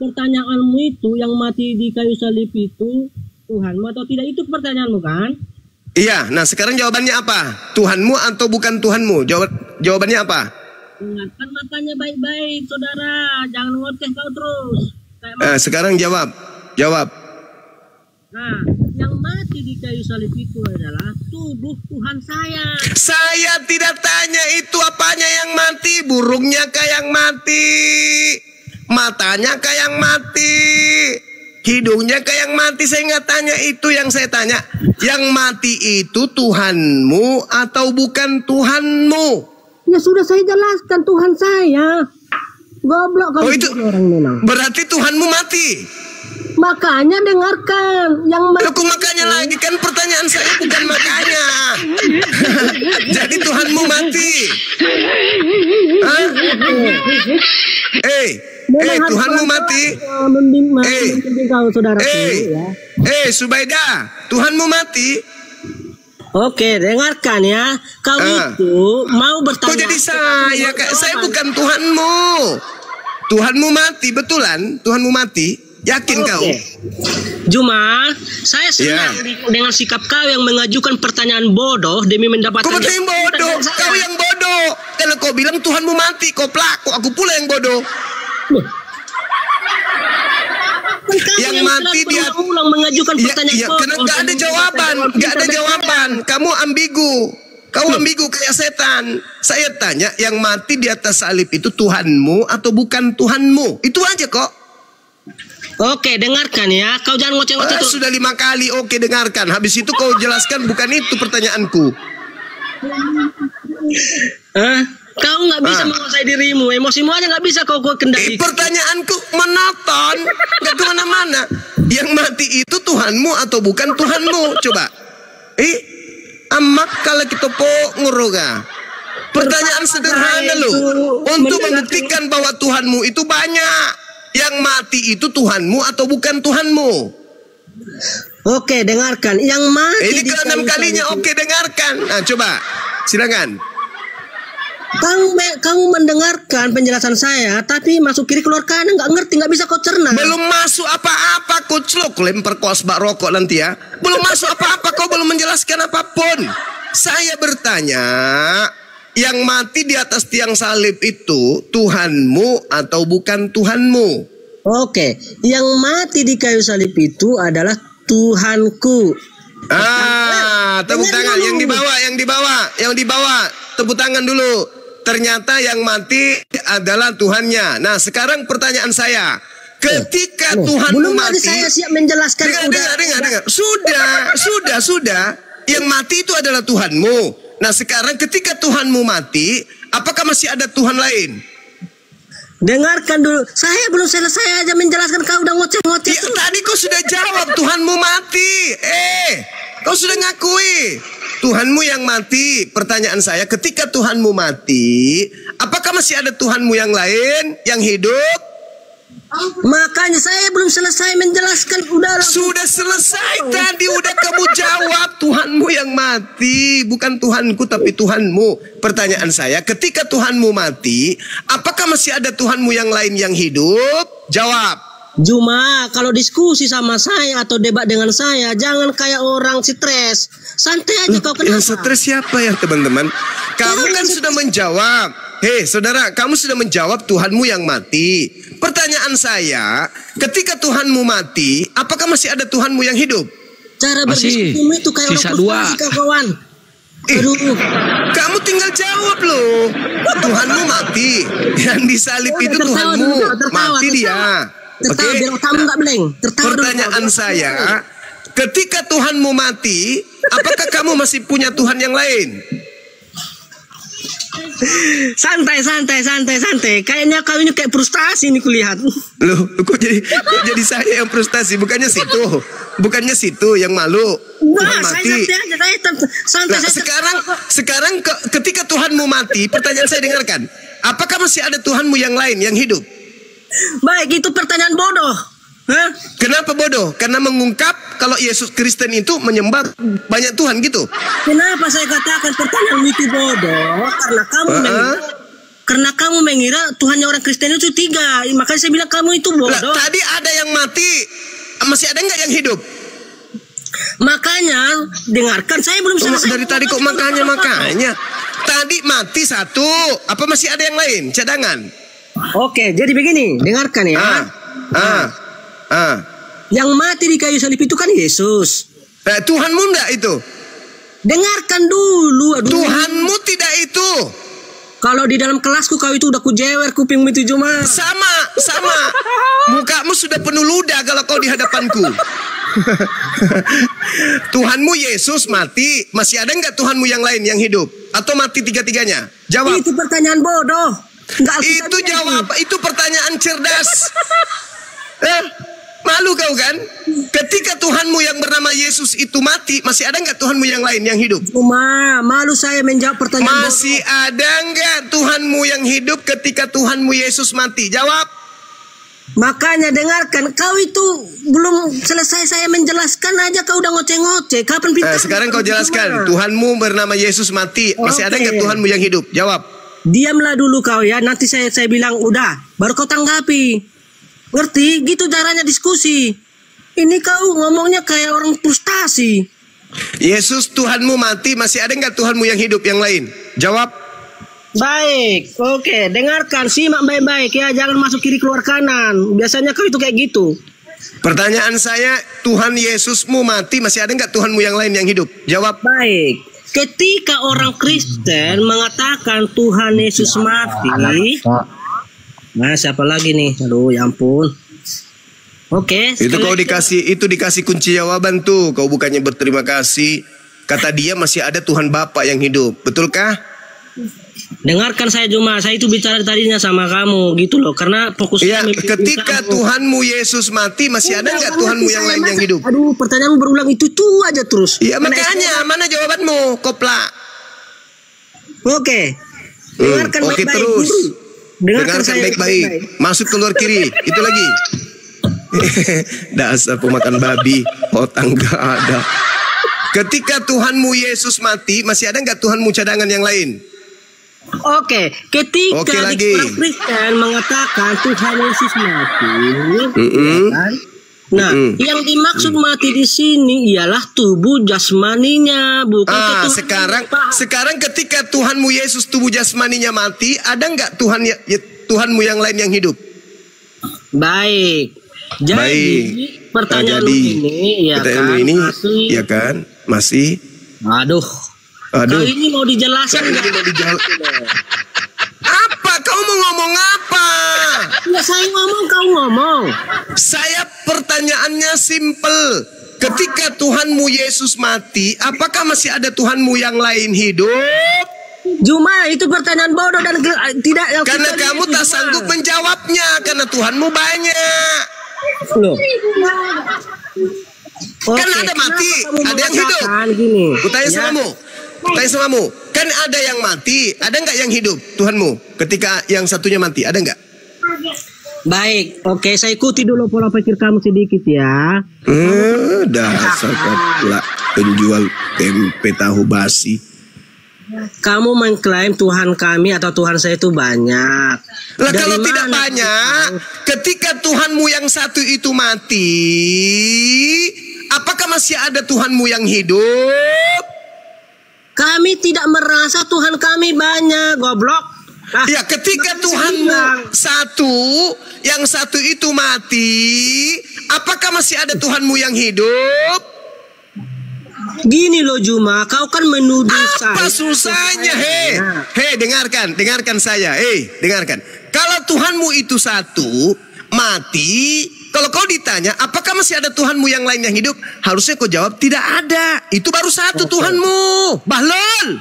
Pertanyaanmu itu, yang mati di kayu salib itu Tuhanmu atau tidak, itu pertanyaanmu kan? Iya. Nah sekarang jawabannya apa? Tuhanmu atau bukan Tuhanmu? Jawabannya apa? Dengarkan makanya baik-baik, saudara. Jangan ngoceh kau terus. Sekarang jawab. Nah, yang mati di kayu salib itu adalah tubuh Tuhan saya. Saya tidak tanya itu apanya yang mati. Burungnya kah yang mati? Matanya kah yang mati? Hidungnya kah yang mati? Saya nggak tanya itu. Yang saya tanya, yang mati itu Tuhanmu atau bukan Tuhanmu? Ya sudah saya jelaskan, Tuhan saya. Goblok kalau itu orang memang. Berarti Tuhanmu mati. Makanya dengarkan, yang aku makanya lagi kan, pertanyaan saya bukan makanya. Jadi Tuhanmu mati. Tuhanmu mati. Subaida, Tuhanmu mati. Oke, dengarkan ya. Kau itu mau bertanya. Kok jadi saya bukan Tuhanmu. Tuhanmu mati, betulan? Tuhanmu mati? Yakin kau? Cuma saya senang dengan sikap kau yang mengajukan pertanyaan bodoh demi mendapatkan. Kau yang bodoh, kau yang bodoh. Karena kau bilang Tuhanmu mati, kau pelaku, aku pula yang bodoh. Yang mati dia ulang mengajukan pertanyaan bodoh. Karena nggak ada jawaban, Kamu ambigu. Kau ambigu kayak setan. Saya tanya, yang mati di atas salib itu Tuhanmu atau bukan Tuhanmu? Itu aja kok. Oke, dengarkan ya. Kau jangan ngoceh-ngoceh terus. Sudah 5 kali. Oke, dengarkan. Habis itu kau jelaskan, bukan itu pertanyaanku. Kau nggak bisa menguasai dirimu. Emosimu aja nggak bisa kau kendali. Pertanyaanku monoton, nggak kemana-mana. Yang mati itu Tuhanmu atau bukan Tuhanmu? Coba. Amak kalau kita nguruga. Pertanyaan sederhana loh. Untuk membuktikan bahwa Tuhanmu itu banyak. Yang mati itu Tuhanmu atau bukan Tuhanmu? Oke, dengarkan. Yang mati ini ke-6 kalinya. Oke, dengarkan. Nah, coba. Silakan. Kamu mendengarkan penjelasan saya, tapi masuk kiri keluar kanan, nggak ngerti, nggak bisa kau cerna. Belum masuk apa-apa, kucluk, lempar kau asbak rokok nanti ya. Belum masuk apa-apa, kau belum menjelaskan apapun. Saya bertanya, yang mati di atas tiang salib itu Tuhanmu atau bukan Tuhanmu? Oke, yang mati di kayu salib itu adalah Tuhanku. Tepuk tangan. Yang di bawah, tepuk tangan dulu. Ternyata yang mati adalah Tuhannya. Nah, sekarang pertanyaan saya, ketika Tuhanmu mati, saya siap menjelaskan. Dengar. Sudah. Yang mati itu adalah Tuhanmu. Nah sekarang ketika Tuhanmu mati, apakah masih ada Tuhan lain? Dengarkan dulu, saya belum selesai aja menjelaskan, kau udah ngoceh-ngoceh. Ya, tadi kau sudah jawab Tuhanmu mati. Kau sudah ngakui Tuhanmu yang mati. Pertanyaan saya, ketika Tuhanmu mati, apakah masih ada Tuhanmu yang lain yang hidup? Makanya saya belum selesai menjelaskan. Sudah selesai tadi, udah kamu jawab. Tuhanmu yang mati, bukan Tuhanku tapi Tuhanmu. Pertanyaan saya, ketika Tuhanmu mati, apakah masih ada Tuhanmu yang lain yang hidup? Jawab. Cuma kalau diskusi sama saya atau debat dengan saya, jangan kayak orang stres. Santai aja kau kenapa? Yang stres siapa ya teman-teman? Kamu kan sudah menjawab. Hei saudara, kamu sudah menjawab Tuhanmu yang mati. Pertanyaan saya, ketika Tuhanmu mati, apakah masih ada Tuhanmu yang hidup? Cara berdiskusimu itu kayak sisa orang frustasi kawan. Aduh. Kamu tinggal jawab loh. Tuhanmu mati. Yang disalib itu Tuhanmu. Mati dia. Oke. Pertanyaan saya, ketika Tuhanmu mati, apakah kamu masih punya Tuhan yang lain? Santai. Kayaknya kau ini kayak frustasi nih kulihat. Loh, kok jadi saya yang frustasi? Bukannya situ yang malu. Tuhan mati. Santai. Sekarang ketika Tuhanmu mati, pertanyaan saya dengarkan. Apakah masih ada Tuhanmu yang lain yang hidup? Baik, itu pertanyaan bodoh. Hah? Kenapa bodoh? Karena mengungkap kalau Yesus Kristen itu menyembah banyak Tuhan gitu. Kenapa saya katakan pertanyaan itu bodoh? Karena kamu mengira Tuhannya orang Kristen itu 3. Makanya saya bilang kamu itu bodoh. Tadi ada yang mati, masih ada nggak yang hidup? Makanya dengarkan, saya belum selesai. Dari tadi kok makanya. Tadi mati 1, apa masih ada yang lain? Cadangan. Oke, jadi begini, dengarkan ya. Yang mati di kayu salib itu kan Yesus. Tuhanmu enggak itu? Dengarkan dulu. Aduh. Tuhanmu tidak itu. Kalau di dalam kelasku kau itu udah kujewer kupingmu itu cuma. Sama. Mukamu sudah penuh ludah kalau kau di hadapanku. Tuhanmu Yesus mati, masih ada enggak Tuhanmu yang lain yang hidup? Atau mati 3-tiganya? Jawab. Itu pertanyaan bodoh. Itu jawab, itu pertanyaan cerdas. Malu kau kan? Ketika Tuhanmu yang bernama Yesus itu mati, masih ada nggak Tuhanmu yang lain yang hidup? Malu saya menjawab pertanyaan. Masih ada nggak Tuhanmu yang hidup ketika Tuhanmu Yesus mati? Jawab. Makanya dengarkan, kau itu belum selesai saya menjelaskan aja kau udah ngoceh-ngoceh. Kapan pintar? Sekarang kau jelaskan, Tuhanmu bernama Yesus mati, masih ada nggak Tuhanmu yang hidup? Jawab. Diamlah dulu kau ya, nanti saya bilang udah, baru kau tanggapi. Ngerti? Gitu caranya diskusi. Ini kau ngomongnya kayak orang frustasi. Yesus Tuhanmu mati, masih ada nggak Tuhanmu yang hidup yang lain? Jawab. Baik, oke, dengarkan, simak baik-baik ya, jangan masuk kiri keluar kanan. Biasanya kau itu kayak gitu. Pertanyaan saya, Tuhan Yesusmu mati, masih ada nggak Tuhanmu yang lain yang hidup? Jawab. Baik. Ketika orang Kristen mengatakan Tuhan Yesus mati, nah siapa lagi nih? Aduh, ya ampun. Oke. Itu kau dikasih kunci jawaban tuh. Kau bukannya berterima kasih. Kata dia masih ada Tuhan Bapa yang hidup. Betulkah? Dengarkan saya cuma, saya itu bicara tadinya sama kamu gitu loh, karena fokusnya. Ya, ketika Tuhanmu Yesus mati, masih ada nggak Tuhanmu yang lain yang hidup? Aduh, pertanyaanmu berulang itu aja terus. Iya makanya, mana jawabanmu, koplak? Oke. Dengarkan baik-baik. Terus. Dengarkan baik-baik. Masuk keluar kiri, itu lagi. Dasar pemakan babi, otak nggak ada. Ketika Tuhanmu Yesus mati, masih ada nggak Tuhanmu cadangan yang lain? Oke, ketika orang Kristen mengatakan Tuhan Yesus mati, nah, yang dimaksud mati di sini ialah tubuh jasmaninya, bukan sekarang ketika Tuhanmu Yesus tubuh jasmaninya mati, ada nggak Tuhanmu yang lain yang hidup? Baik. Jadi pertanyaan ini ya kan masih. Aduh. Kau ini mau dijelaskan nggak? Apa? Kau mau ngomong apa? Ya saya ngomong, kau ngomong. Saya pertanyaannya simple. Ketika Tuhanmu Yesus mati, apakah masih ada Tuhanmu yang lain hidup? Cuma itu pertanyaan bodoh dan tidak. Karena kamu tak sanggup menjawabnya, karena Tuhanmu banyak. Loh. Kan ada mati, ada yang hidup. Kutanya samamu, kan ada yang mati, ada nggak yang hidup Tuhanmu? Ketika yang satunya mati, ada nggak? Baik, oke, saya ikuti dulu pola pikir kamu sedikit ya. Dasar koplak penjual tempe tahu basi. kamu mengklaim Tuhan kami atau Tuhan saya itu banyak. Lah kalau tidak banyak, ketika Tuhanmu yang satu itu mati, apakah masih ada Tuhanmu yang hidup? Kami tidak merasa Tuhan kami banyak, goblok. Ya, ketika Tuhanmu satu, yang satu itu mati, apakah masih ada Tuhanmu yang hidup? Gini loh Juma, kau kan menuduh saya. Apa susahnya? Hei, dengarkan saya. Dengarkan. Kalau Tuhanmu itu satu, mati, kalau kau ditanya, apakah masih ada Tuhanmu yang lain yang hidup? Harusnya kau jawab, tidak ada. Itu baru satu Tuhanmu. Bahlol.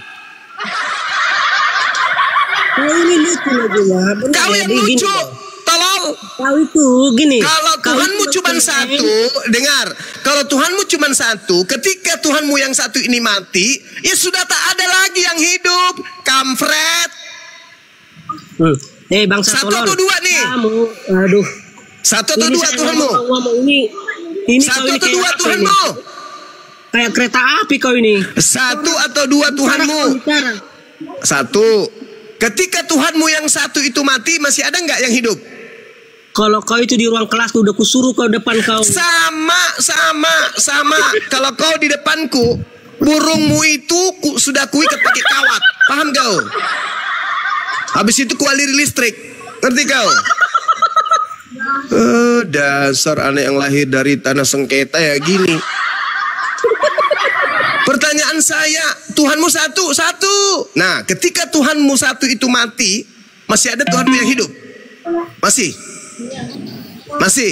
Kau ini lucu loh Juma. Kau yang lucu. Tolong. Kau itu gini. Kalau Tuhanmu cuma satu, dengar. Kalau Tuhanmu cuma satu, ketika Tuhanmu yang satu ini mati, ya sudah tak ada lagi yang hidup. Kampret. Bangsa satu atau dua nih? Kamu, aduh. Satu atau dua Tuhanmu? Ini satu atau dua Tuhanmu? Kayak kereta api kau ini. Satu atau dua Tuhanmu? Satu. Ketika Tuhanmu yang satu itu mati, masih ada nggak yang hidup? Kalau kau itu di ruang kelas, udah kusuruh kau depan kau. Sama. Kalau kau di depanku, burungmu itu sudah kuikat pakai kawat. Paham kau? Habis itu kualiri listrik. Ngerti kau? Dasar anak yang lahir dari tanah sengketa ya gini. Pertanyaan saya, Tuhanmu satu. Nah, ketika Tuhanmu satu itu mati, masih ada Tuhanmu yang hidup? Masih.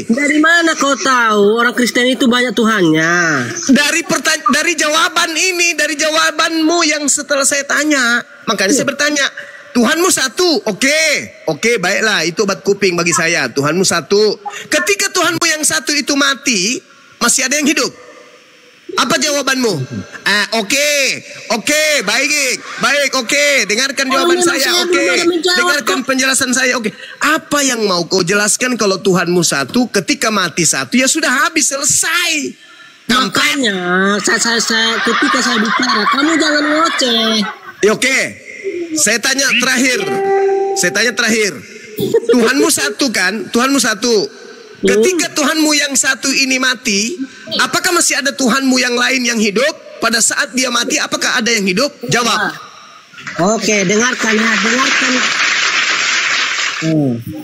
Dari mana kau tahu orang Kristen itu banyak Tuhannya? Dari jawaban ini, dari jawabanmu yang setelah saya tanya, makanya saya bertanya. Tuhanmu satu, oke, baiklah, itu obat kuping bagi saya. Tuhanmu satu. Ketika Tuhanmu yang satu itu mati, masih ada yang hidup? Apa jawabanmu? Baik, oke. Dengarkan jawaban saya, oke. Dengarkan penjelasan saya, oke. Apa yang mau kau jelaskan kalau Tuhanmu satu, ketika mati satu, ya sudah habis, selesai. Makanya, saya ketika saya bicara, kamu jangan ngoceh. Ya, oke. Saya tanya terakhir. Tuhanmu satu kan? Tuhanmu satu. Ketika Tuhanmu yang satu ini mati, apakah masih ada Tuhanmu yang lain yang hidup? Pada saat dia mati, apakah ada yang hidup? Jawab. Oke, dengarkan.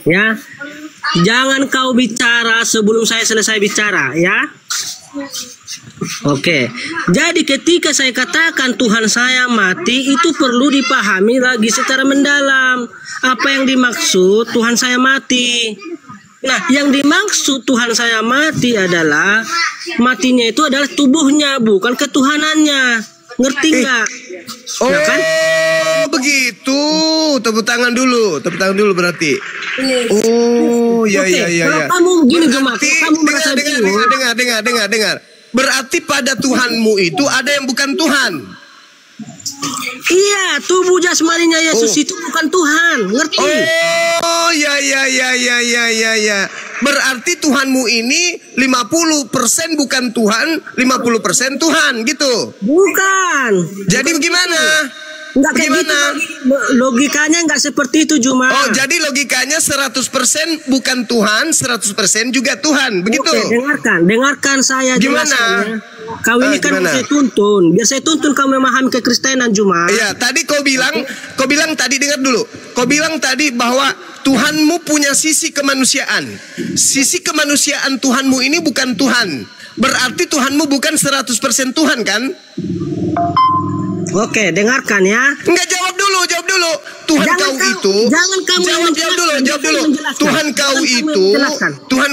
Ya. Jangan kau bicara sebelum saya selesai bicara, ya. Oke, jadi ketika saya katakan Tuhan saya mati, itu perlu dipahami lagi secara mendalam. Apa yang dimaksud Tuhan saya mati? Nah, yang dimaksud Tuhan saya mati adalah matinya itu adalah tubuhnya, bukan ketuhanannya. Ngerti nggak? Ya kan? Begitu. Tepuk tangan dulu berarti. Ya. Kamu gini kamu merasa dengar. Berarti pada Tuhanmu itu ada yang bukan Tuhan. Iya, tubuh jasmaninya Yesus itu bukan Tuhan, ngerti? Ya. Berarti Tuhanmu ini 50% bukan Tuhan, 50% Tuhan gitu. Bukan. Jadi bagaimana? Enggak kayak gitu. Logikanya enggak seperti itu, Juma. Oh, jadi logikanya 100% bukan Tuhan, 100% juga Tuhan. Begitu. Oke, dengarkan saya. Gimana? Kau ini kan saya tuntun. Biar saya tuntun kau memahami kekristenan, Juma. Iya, tadi kau bilang tadi, dengar dulu. Kau bilang tadi bahwa Tuhanmu punya sisi kemanusiaan. Sisi kemanusiaan Tuhanmu ini bukan Tuhan. Berarti Tuhanmu bukan 100% Tuhan kan? Oke, dengarkan ya. Enggak, jawab dulu. Tuhan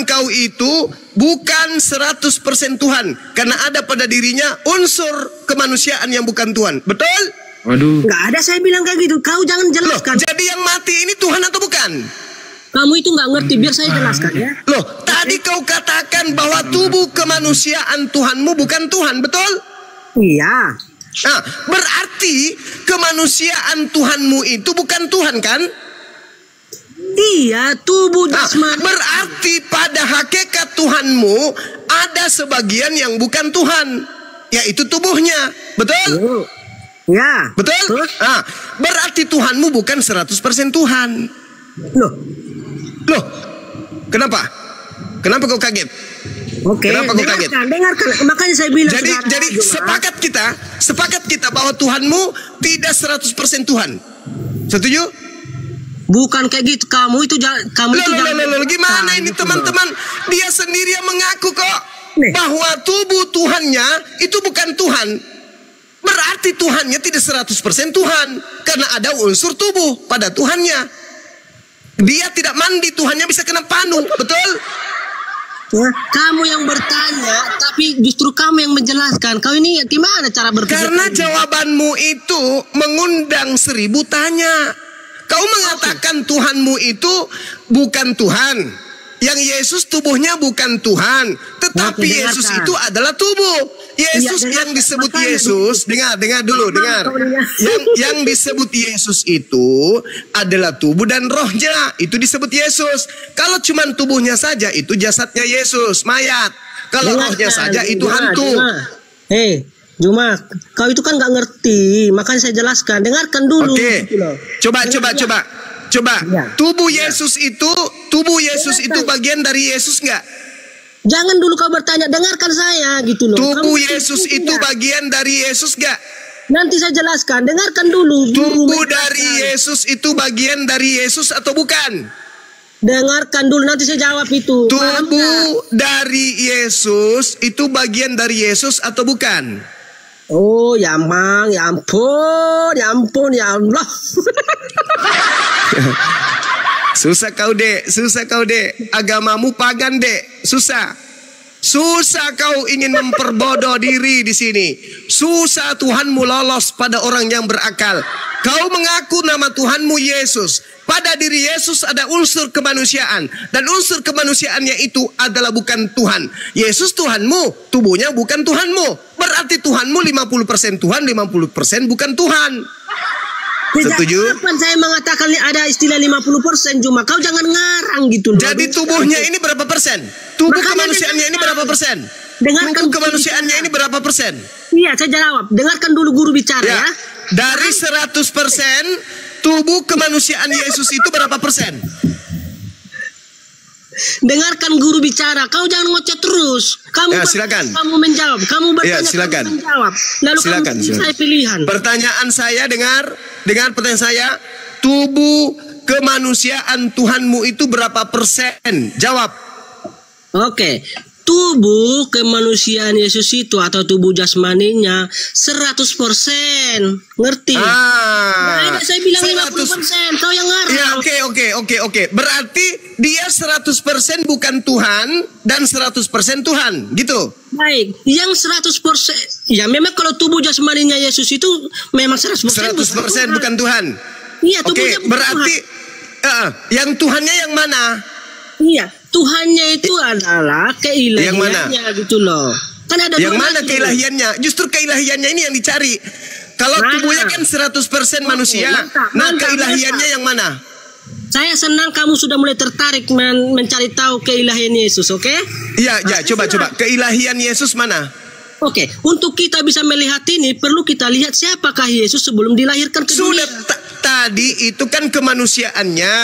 kau itu bukan 100% Tuhan, karena ada pada dirinya unsur kemanusiaan yang bukan Tuhan. Betul? Waduh. Enggak ada saya bilang kayak gitu. Kau jangan jelaskan. Jadi yang mati ini Tuhan atau bukan? Kamu itu nggak ngerti, biar saya jelaskan ya. Tadi kau katakan bahwa tubuh kemanusiaan Tuhanmu bukan Tuhan, betul? Iya. Nah, berarti kemanusiaan Tuhanmu itu bukan Tuhan kan? Iya, tubuh jasmani. Berarti pada hakikat Tuhanmu ada sebagian yang bukan Tuhan, yaitu tubuhnya, betul? Ya. Betul? Nah, berarti Tuhanmu bukan 100% Tuhan. Loh. Kenapa? Kenapa kau kaget? Oke, Kenapa kau kaget? Dengarkan. Makanya saya bilang. Jadi sepakat kita bahwa Tuhanmu tidak 100% Tuhan. Setuju? Bukan kayak gitu. Kamu itu gimana ini teman-teman? Dia sendiri yang mengaku kok bahwa tubuh Tuhannya itu bukan Tuhan. Berarti Tuhannya tidak 100% Tuhan, karena ada unsur tubuh pada Tuhannya. Dia tidak mandi, Tuhannya bisa kena panu, betul? Ya, kamu yang bertanya, tapi justru kamu yang menjelaskan. Kau ini gimana cara berpikir? Karena jawabanmu itu mengundang 1000 tanya. Kau mengatakan Tuhanmu itu bukan Tuhan. Yang Yesus tubuhnya bukan Tuhan, tetapi Yesus itu adalah tubuh. Yesus yang disebut Yesus, dengar dulu. Yang disebut Yesus itu adalah tubuh dan rohnya, itu disebut Yesus. Kalau cuman tubuhnya saja itu jasadnya Yesus, mayat. Kalau rohnya saja itu hantu. Juma, kau itu kan nggak ngerti, makanya saya jelaskan. Dengarkan dulu. Oke. Coba. Ya. Tubuh Yesus itu bagian dari Yesus nggak? Jangan dulu kau bertanya, dengarkan saya gitu loh. Tubuh Yesus itu bagian dari Yesus nggak? Nanti saya jelaskan, dengarkan dulu. Tubuh dari Yesus itu bagian dari Yesus atau bukan? Dengarkan dulu, nanti saya jawab itu. Tubuh dari Yesus itu bagian dari Yesus atau bukan? Oh ya Mang, ya ampun, ya Allah. Susah kau dek, agamamu pagan dek, susah kau ingin memperbodoh diri di sini. Susah Tuhanmu lolos pada orang yang berakal. Kau mengaku nama Tuhanmu Yesus. Pada diri Yesus ada unsur kemanusiaan, dan unsur kemanusiaannya itu adalah bukan Tuhan. Yesus Tuhanmu, tubuhnya bukan Tuhanmu. Berarti Tuhanmu 50% Tuhan, 50% bukan Tuhan. Setuju? Kapan saya mengatakan ada istilah 50%, cuma kau jangan ngarang gitu loh. Jadi tubuhnya ini berapa persen? Tubuh kemanusiaannya ini berapa persen? Tubuh kemanusiaannya ini berapa persen? Iya, saya jawab. Dengarkan dulu guru bicara ya. Dari 100%, tubuh kemanusiaan Yesus itu berapa persen? Dengarkan guru bicara. Kau jangan ngoceh terus. Silakan. Kamu menjawab. Kamu bertanya, silakan. kamu menjawab. Lalu silakan. Saya pilihan. Pertanyaan saya, dengar pertanyaan saya. Tubuh kemanusiaan Tuhanmu itu berapa persen? Jawab. Oke. Tubuh kemanusiaan Yesus itu atau tubuh jasmaninya 100%. Ngerti? Nah, saya bilang 50%. Kau yang ngarang. Ya, oke. Berarti dia 100% bukan Tuhan dan 100% Tuhan, gitu. Baik, yang 100%. Ya memang kalau tubuh jasmaninya Yesus itu memang 100% bukan Tuhan. Iya, tubuhnya bukan berarti Tuhan. Yang Tuhannya yang mana? Iya, Tuhannya itu adalah keilahiannya gitu loh. Kan ada yang mana keilahiannya? Justru keilahiannya ini yang dicari. Kalau tubuhnya kan 100% manusia. Keilahiannya yang mana? Saya senang kamu sudah mulai tertarik mencari tahu keilahian Yesus, oke? Iya, coba. Keilahian Yesus mana? Oke, untuk kita bisa melihat ini perlu kita lihat siapakah Yesus sebelum dilahirkan ke dunia. Tadi itu kan kemanusiaannya.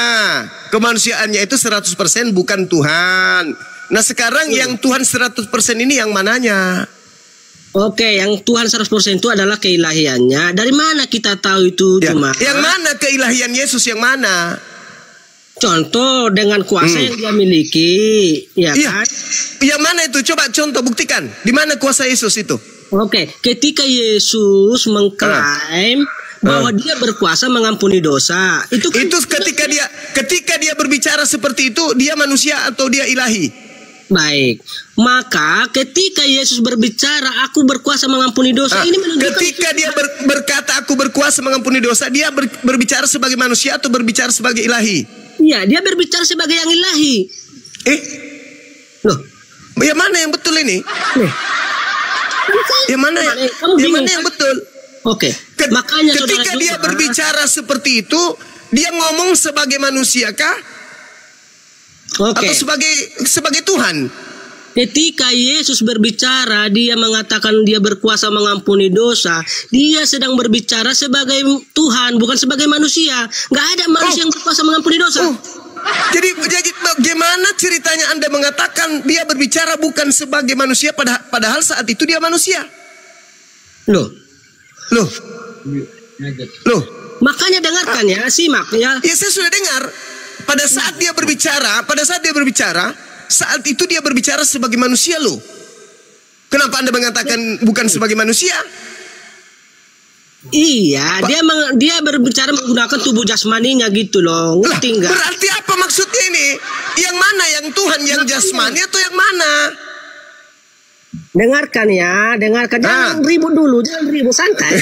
Kemanusiaannya itu 100% bukan Tuhan. Nah sekarang yang Tuhan 100% ini yang mananya? Oke, yang Tuhan 100% itu adalah keilahiannya. Dari mana kita tahu itu? Cuma yang mana keilahian Yesus yang mana? Contoh dengan kuasa yang dia miliki, kan? Yang mana itu? Coba contoh buktikan. Di mana kuasa Yesus itu? Oke, ketika Yesus mengklaim bahwa dia berkuasa mengampuni dosa. Itu ketika dia berbicara seperti itu, dia manusia atau dia ilahi? Baik. Maka ketika Yesus berbicara aku berkuasa mengampuni dosa, ini menunjukkan ketika dia berkata aku berkuasa mengampuni dosa, dia berbicara sebagai manusia atau berbicara sebagai ilahi? Iya, dia berbicara sebagai yang ilahi. Loh, yang mana yang betul ini? Yang mana yang betul? Oke. Makanya ketika dia berbicara seperti itu, dia ngomong sebagai manusia kah? Atau sebagai Tuhan? Ketika Yesus berbicara, dia mengatakan dia berkuasa mengampuni dosa. Dia sedang berbicara sebagai Tuhan, bukan sebagai manusia. Nggak ada manusia yang berkuasa mengampuni dosa. Jadi bagaimana ceritanya Anda mengatakan dia berbicara bukan sebagai manusia, padahal saat itu dia manusia? Loh. Makanya dengarkan ya, simak ya. Ya saya sudah dengar. Pada saat dia berbicara, saat itu dia berbicara sebagai manusia loh. Kenapa Anda mengatakan bukan sebagai manusia? Iya, dia berbicara menggunakan tubuh jasmaninya gitu loh. Ngerti nggak? Berarti apa maksudnya ini? Yang mana yang Tuhan, yang jasmani atau yang mana? Dengarkan ya, jangan ribut dulu, jangan ribut, santai.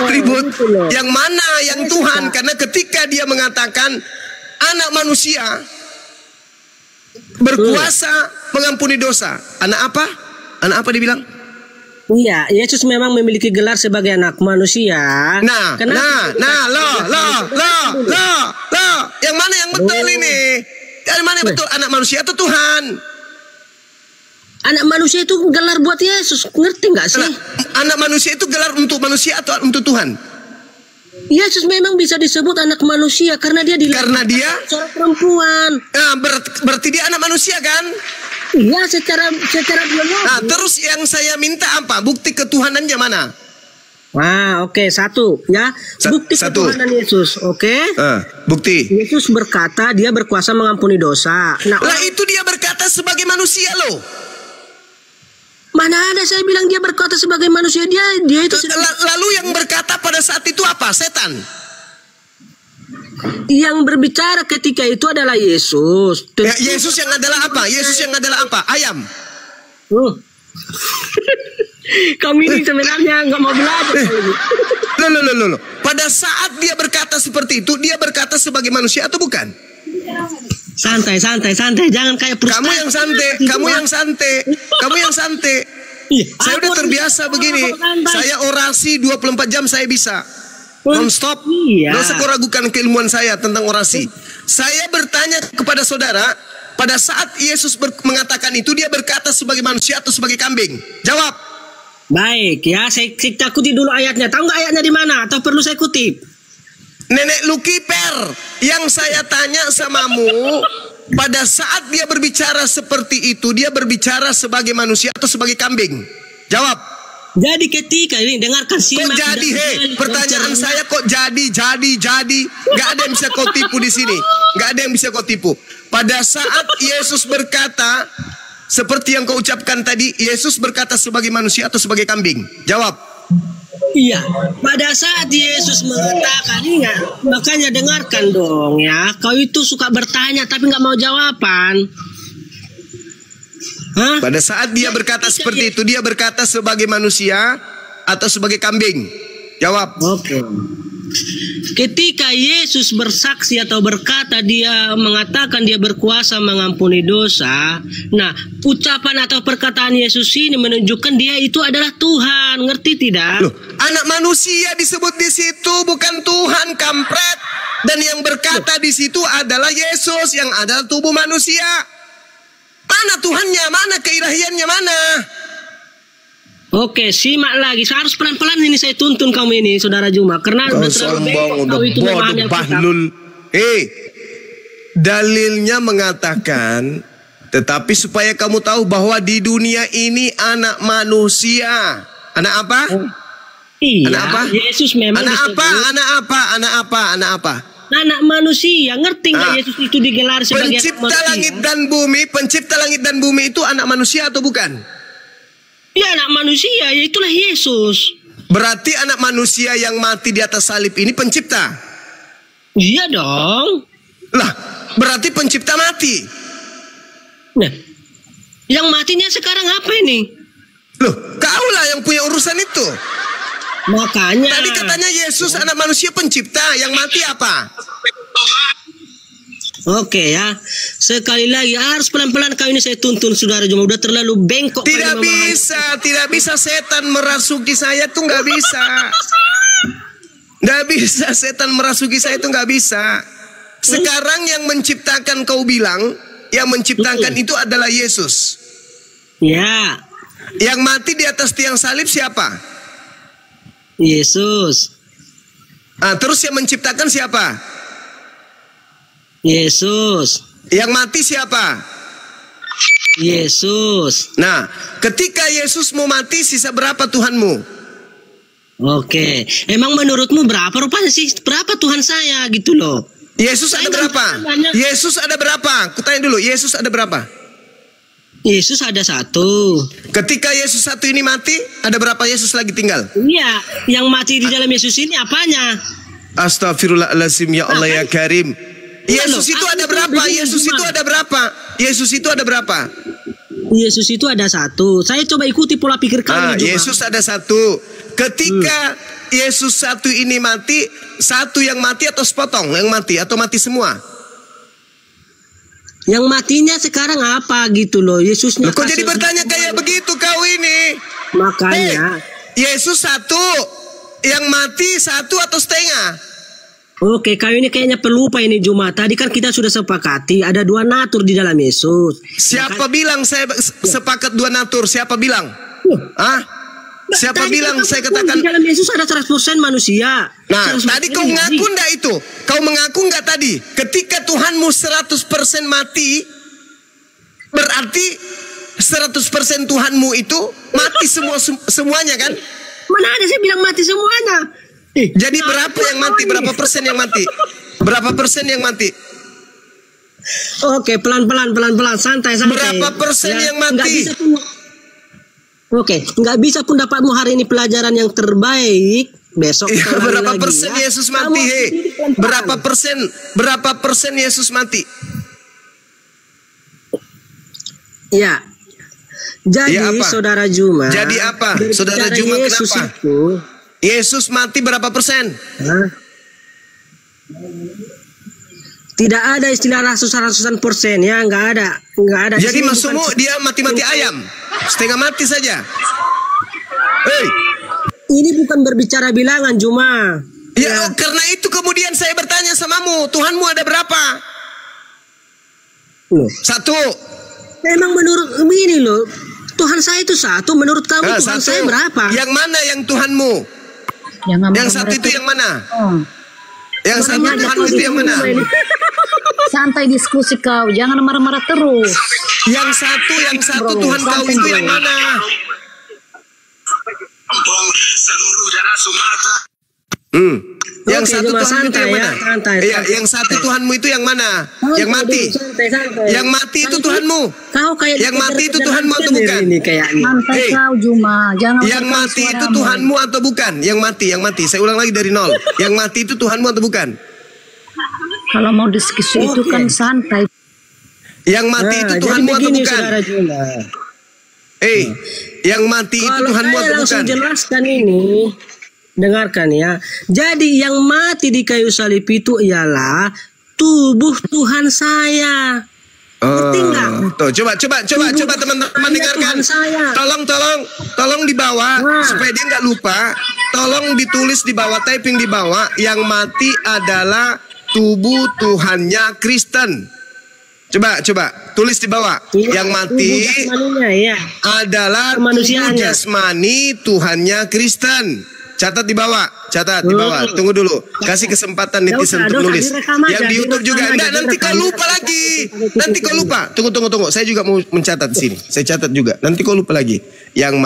Ribut. Yang mana yang Tuhan? Karena ketika dia mengatakan anak manusia berkuasa mengampuni dosa. Anak apa? Anak apa dibilang? Iya, Yesus memang memiliki gelar sebagai anak manusia. Yang mana yang betul ini? Yang mana yang betul? Anak manusia atau Tuhan? Anak manusia itu gelar buat Yesus, ngerti nggak sih? Anak manusia itu gelar untuk manusia atau untuk Tuhan? Yesus memang bisa disebut anak manusia karena dia seorang perempuan. Nah, berarti dia anak manusia kan? Iya, secara biologis. Nah, terus yang saya minta apa? Bukti ketuhanannya mana? Wah, oke, satu ya. Bukti ketuhanan Yesus, oke? Bukti. Yesus berkata dia berkuasa mengampuni dosa. Nah, itu dia berkata sebagai manusia loh. Mana ada saya bilang dia berkata sebagai manusia, dia itu lalu yang berkata pada saat itu apa? Setan. Yang berbicara ketika itu adalah Yesus. Yesus yang adalah apa? Yesus yang adalah apa? Ayam. Kamu ini sebenarnya nggak mau belajar. Loh. Pada saat dia berkata seperti itu, dia berkata sebagai manusia atau bukan? Santai, jangan kayak frustasi. Kamu yang santai. Saya udah terbiasa begini. Saya orasi 24 jam saya bisa. Non-stop. Nggak usah kau ragukan keilmuan saya tentang orasi. Saya bertanya kepada saudara, pada saat Yesus mengatakan itu, dia berkata sebagai manusia atau sebagai kambing? Jawab. Baik ya, saya takuti dulu ayatnya. Tahu nggak ayatnya di mana? Atau perlu saya kutip? Nenek Lukiper, yang saya tanya samamu, pada saat dia berbicara seperti itu, dia berbicara sebagai manusia atau sebagai kambing? Jawab. Jadi ketika ini dengarkan simak. Kok jadi? Pertanyaan saya kok jadi. Gak ada yang bisa kau tipu di sini. Gak ada yang bisa kau tipu. Pada saat Yesus berkata seperti yang kau ucapkan tadi, Yesus berkata sebagai manusia atau sebagai kambing? Jawab. Iya, pada saat Yesus mengatakan, ingat, makanya dengarkan dong ya. Kau itu suka bertanya tapi nggak mau jawaban. Pada saat dia berkata seperti itu, dia berkata sebagai manusia atau sebagai kambing? Jawab. Oke. Ketika Yesus bersaksi atau berkata, dia mengatakan dia berkuasa mengampuni dosa. Nah, ucapan atau perkataan Yesus ini menunjukkan dia itu adalah Tuhan. Ngerti tidak? Loh, anak manusia disebut di situ, bukan Tuhan, kampret. Dan yang berkata di situ adalah Yesus yang adalah tubuh manusia. Mana Tuhannya? Mana keilahiannya? Mana? Oke, simak lagi. Harus pelan-pelan ini saya tuntun kamu ini, Saudara Juma. Karena udah sombong, udah bodoh, bahlul. Dalilnya mengatakan, tetapi supaya kamu tahu bahwa di dunia ini anak manusia. Anak apa? Iya. Anak apa? Yesus memang anak apa? Anak manusia. Ngerti nggak Yesus itu digelar sebagai pencipta langit dan bumi? Pencipta langit dan bumi itu anak manusia atau bukan? Ya, anak manusia, ya itulah Yesus. Berarti anak manusia yang mati di atas salib ini pencipta? Iya dong. Lah, berarti pencipta mati. Nah, yang matinya sekarang apa ini? Loh, kaulah yang punya urusan itu. Makanya. Tadi katanya Yesus anak manusia pencipta, yang mati apa? Oke ya, sekali lagi harus pelan-pelan kau ini saya tuntun, Saudara Juma. Udah terlalu bengkok. Tidak bisa setan merasuki saya tuh, nggak bisa. Nggak bisa setan merasuki saya tuh, nggak bisa. Sekarang yang menciptakan kau bilang yang menciptakan itu adalah Yesus. Ya. Yang mati di atas tiang salib siapa? Yesus. Terus yang menciptakan siapa? Yesus. Yang mati siapa? Yesus. Nah, ketika Yesus mau mati, sisa berapa Tuhanmu? Oke, emang menurutmu berapa rupanya sih? Berapa Tuhan saya gitu loh? Yesus ada berapa? Yesus ada berapa? Kutanya dulu, Yesus ada berapa? Yesus ada 1. Ketika Yesus 1 ini mati, ada berapa Yesus lagi tinggal? Iya, yang mati di dalam Yesus ini apanya? Astagfirullahaladzim, ya Allah ya Karim. Yesus itu ada berapa? Yesus itu ada berapa? Yesus itu ada berapa? Yesus itu ada 1. Saya coba ikuti pola pikir kamu. Yesus ada 1. Ketika Yesus 1 ini mati, 1 yang mati atau sepotong yang mati atau mati semua? Yang matinya sekarang apa gitu loh? Yesusnya. Kok jadi bertanya kayak begitu kau ini? Makanya. Yesus 1, yang mati 1 atau setengah? Oke, kau ini kayaknya pelupa ini Juma. Tadi kan kita sudah sepakati ada 2 natur di dalam Yesus. Siapa bilang saya sepakat 2 natur? Siapa bilang? Siapa bilang saya katakan di dalam Yesus ada 100% manusia. Nah, tadi kau mengaku enggak itu? Kau mengaku enggak tadi? Ketika Tuhanmu 100% mati, berarti 100% Tuhanmu itu mati semuanya kan? Mana ada saya bilang mati semuanya? Jadi berapa yang mati? Berapa persen yang mati? Berapa persen yang mati? Oke, pelan-pelan, santai. Berapa persen yang mati? Oke, nggak bisa pun dapatmu hari ini pelajaran yang terbaik. Besok berapa persen Yesus mati? Berapa persen? Berapa persen Yesus mati? Ya. Jadi Saudara Juma. Jadi apa? Saudara Juma Yesus kenapa? Itu, Yesus mati berapa persen? Tidak ada istilah ratusan persen ya, nggak ada. Jadi maksudmu dia mati-mati ayam, setengah mati saja? Ini bukan berbicara bilangan Juma. Ya, karena itu kemudian saya bertanya samamu, Tuhanmu ada berapa? 1. Emang menurut ini loh, Tuhan saya itu 1. Menurut kamu Tuhan 1. saya berapa? Yang mana yang Tuhanmu? Yang 1 itu yang mana? Yang 1 Tuhanmu itu yang mana? Santai diskusi kau, jangan marah-marah terus. Yang satu Tuhan kau itu yang mana? Yang satu Tuhan itu yang mana? Iya, yang 1 Tuhanmu itu yang mana? Yang mati. Yang mati itu Tuhanmu. Yang mati itu Tuhanmu atau bukan? Santai kau Juma, jangan. Yang mati itu Tuhanmu atau bukan? Yang mati. Saya ulang lagi dari 0. Yang mati itu Tuhanmu atau bukan? Kalau mau diskusi itu kan santai. Yang mati itu Tuhanmu atau bukan? Yang mati itu Tuhanmu atau bukan? Langsung jelaskan ini. Dengarkan ya. Jadi yang mati di kayu salib itu ialah tubuh Tuhan saya. Ngerti nggak? Tuh, coba teman-teman dengarkan. Tolong dibawa supaya dia nggak lupa. Tolong ditulis di bawah, typing di bawah. Yang mati adalah tubuh Tuhannya Kristen. Coba tulis di bawah. Yang mati adalah tubuh jasmani Tuhannya Kristen. Catat di bawah. Tunggu dulu. Kasih kesempatan netizen untuk nulis. Yang di YouTube juga. Enggak, nanti kau lupa lagi. Nanti kau lupa. Tunggu. Saya juga mau mencatat di sini. Saya catat juga. Nanti kau lupa lagi. Yang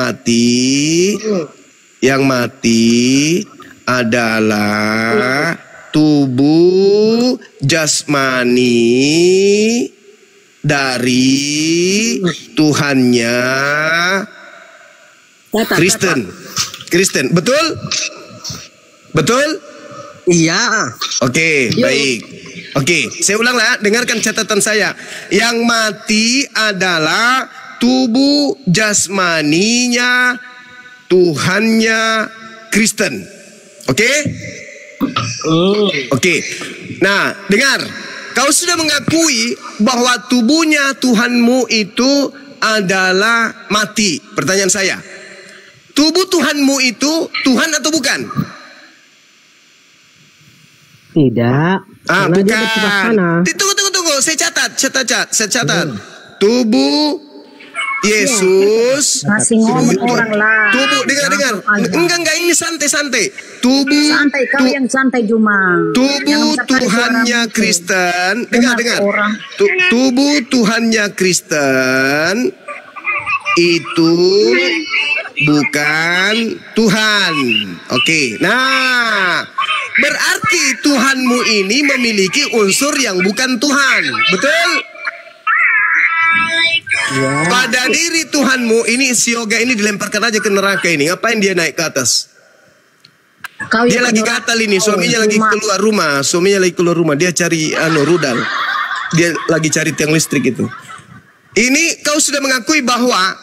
mati adalah tubuh jasmani dari Tuhannya Kristen. Betul? Iya. Oke, baik. Oke, saya ulang lah, dengarkan catatan saya. Yang mati adalah tubuh jasmaninya Tuhannya Kristen. Oke? Oke. Nah, dengar. Kau sudah mengakui bahwa tubuhnya Tuhanmu itu adalah mati. Pertanyaan saya. Tubuh Tuhanmu itu Tuhan atau bukan? Tidak. Bukan. Tunggu. saya catat. Tubuh Yesus. Masih ngomong orang lah. Tubuh, dengar. Enggak, ini santai. Tubuh. Santai, kau yang santai cuma. Tubuh Tuhannya Kristen. Dengar. Tubuh Tuhannya Kristen itu bukan Tuhan. Oke. Nah, berarti Tuhanmu ini memiliki unsur yang bukan Tuhan. Betul? Ya. Pada diri Tuhanmu ini, si Yoga ini dilemparkan aja ke neraka ini. Ngapain dia naik ke atas? Dia lagi gatal ini, suaminya lagi keluar rumah. Dia cari rudal. Dia lagi cari tiang listrik itu. Ini kau sudah mengakui bahwa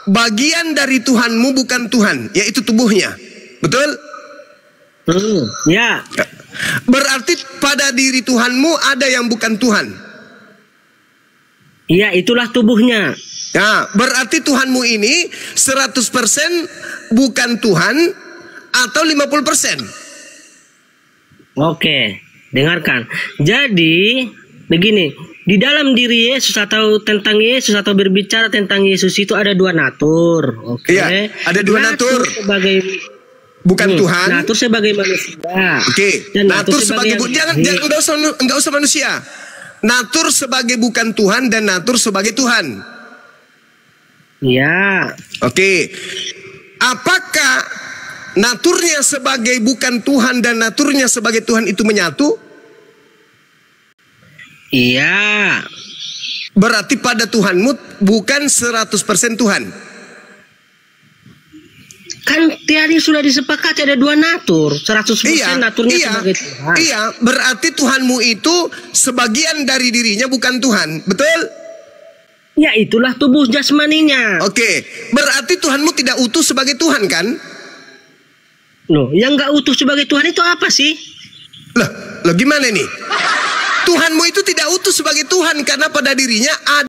bagian dari Tuhanmu bukan Tuhan, yaitu tubuhnya. Betul? Ya. Berarti pada diri Tuhanmu ada yang bukan Tuhan. Iya, itulah tubuhnya. Nah, berarti Tuhanmu ini 100% bukan Tuhan atau 50%? Oke, dengarkan. Jadi, begini, di dalam diri Yesus atau tentang Yesus atau berbicara tentang Yesus itu ada dua natur. Oke. Iya, ada dua natur. Sebagai bukan Tuhan. Natur sebagai manusia. Oke. Dan natur sebagai jangan enggak usah manusia. Natur sebagai bukan Tuhan dan natur sebagai Tuhan. Ya. Oke. Apakah naturnya sebagai bukan Tuhan dan naturnya sebagai Tuhan itu menyatu? Iya. Berarti pada Tuhanmu bukan 100% Tuhan. Kan tadi sudah disepakati ada dua natur, 100% naturnya sebagai Tuhan. Iya, berarti Tuhanmu itu sebagian dari dirinya bukan Tuhan, betul? Ya, itulah tubuh jasmaninya. Oke, berarti Tuhanmu tidak utuh sebagai Tuhan kan? Loh, yang nggak utuh sebagai Tuhan itu apa sih? Loh gimana nih? Tuhanmu itu tidak utuh sebagai Tuhan karena pada dirinya ada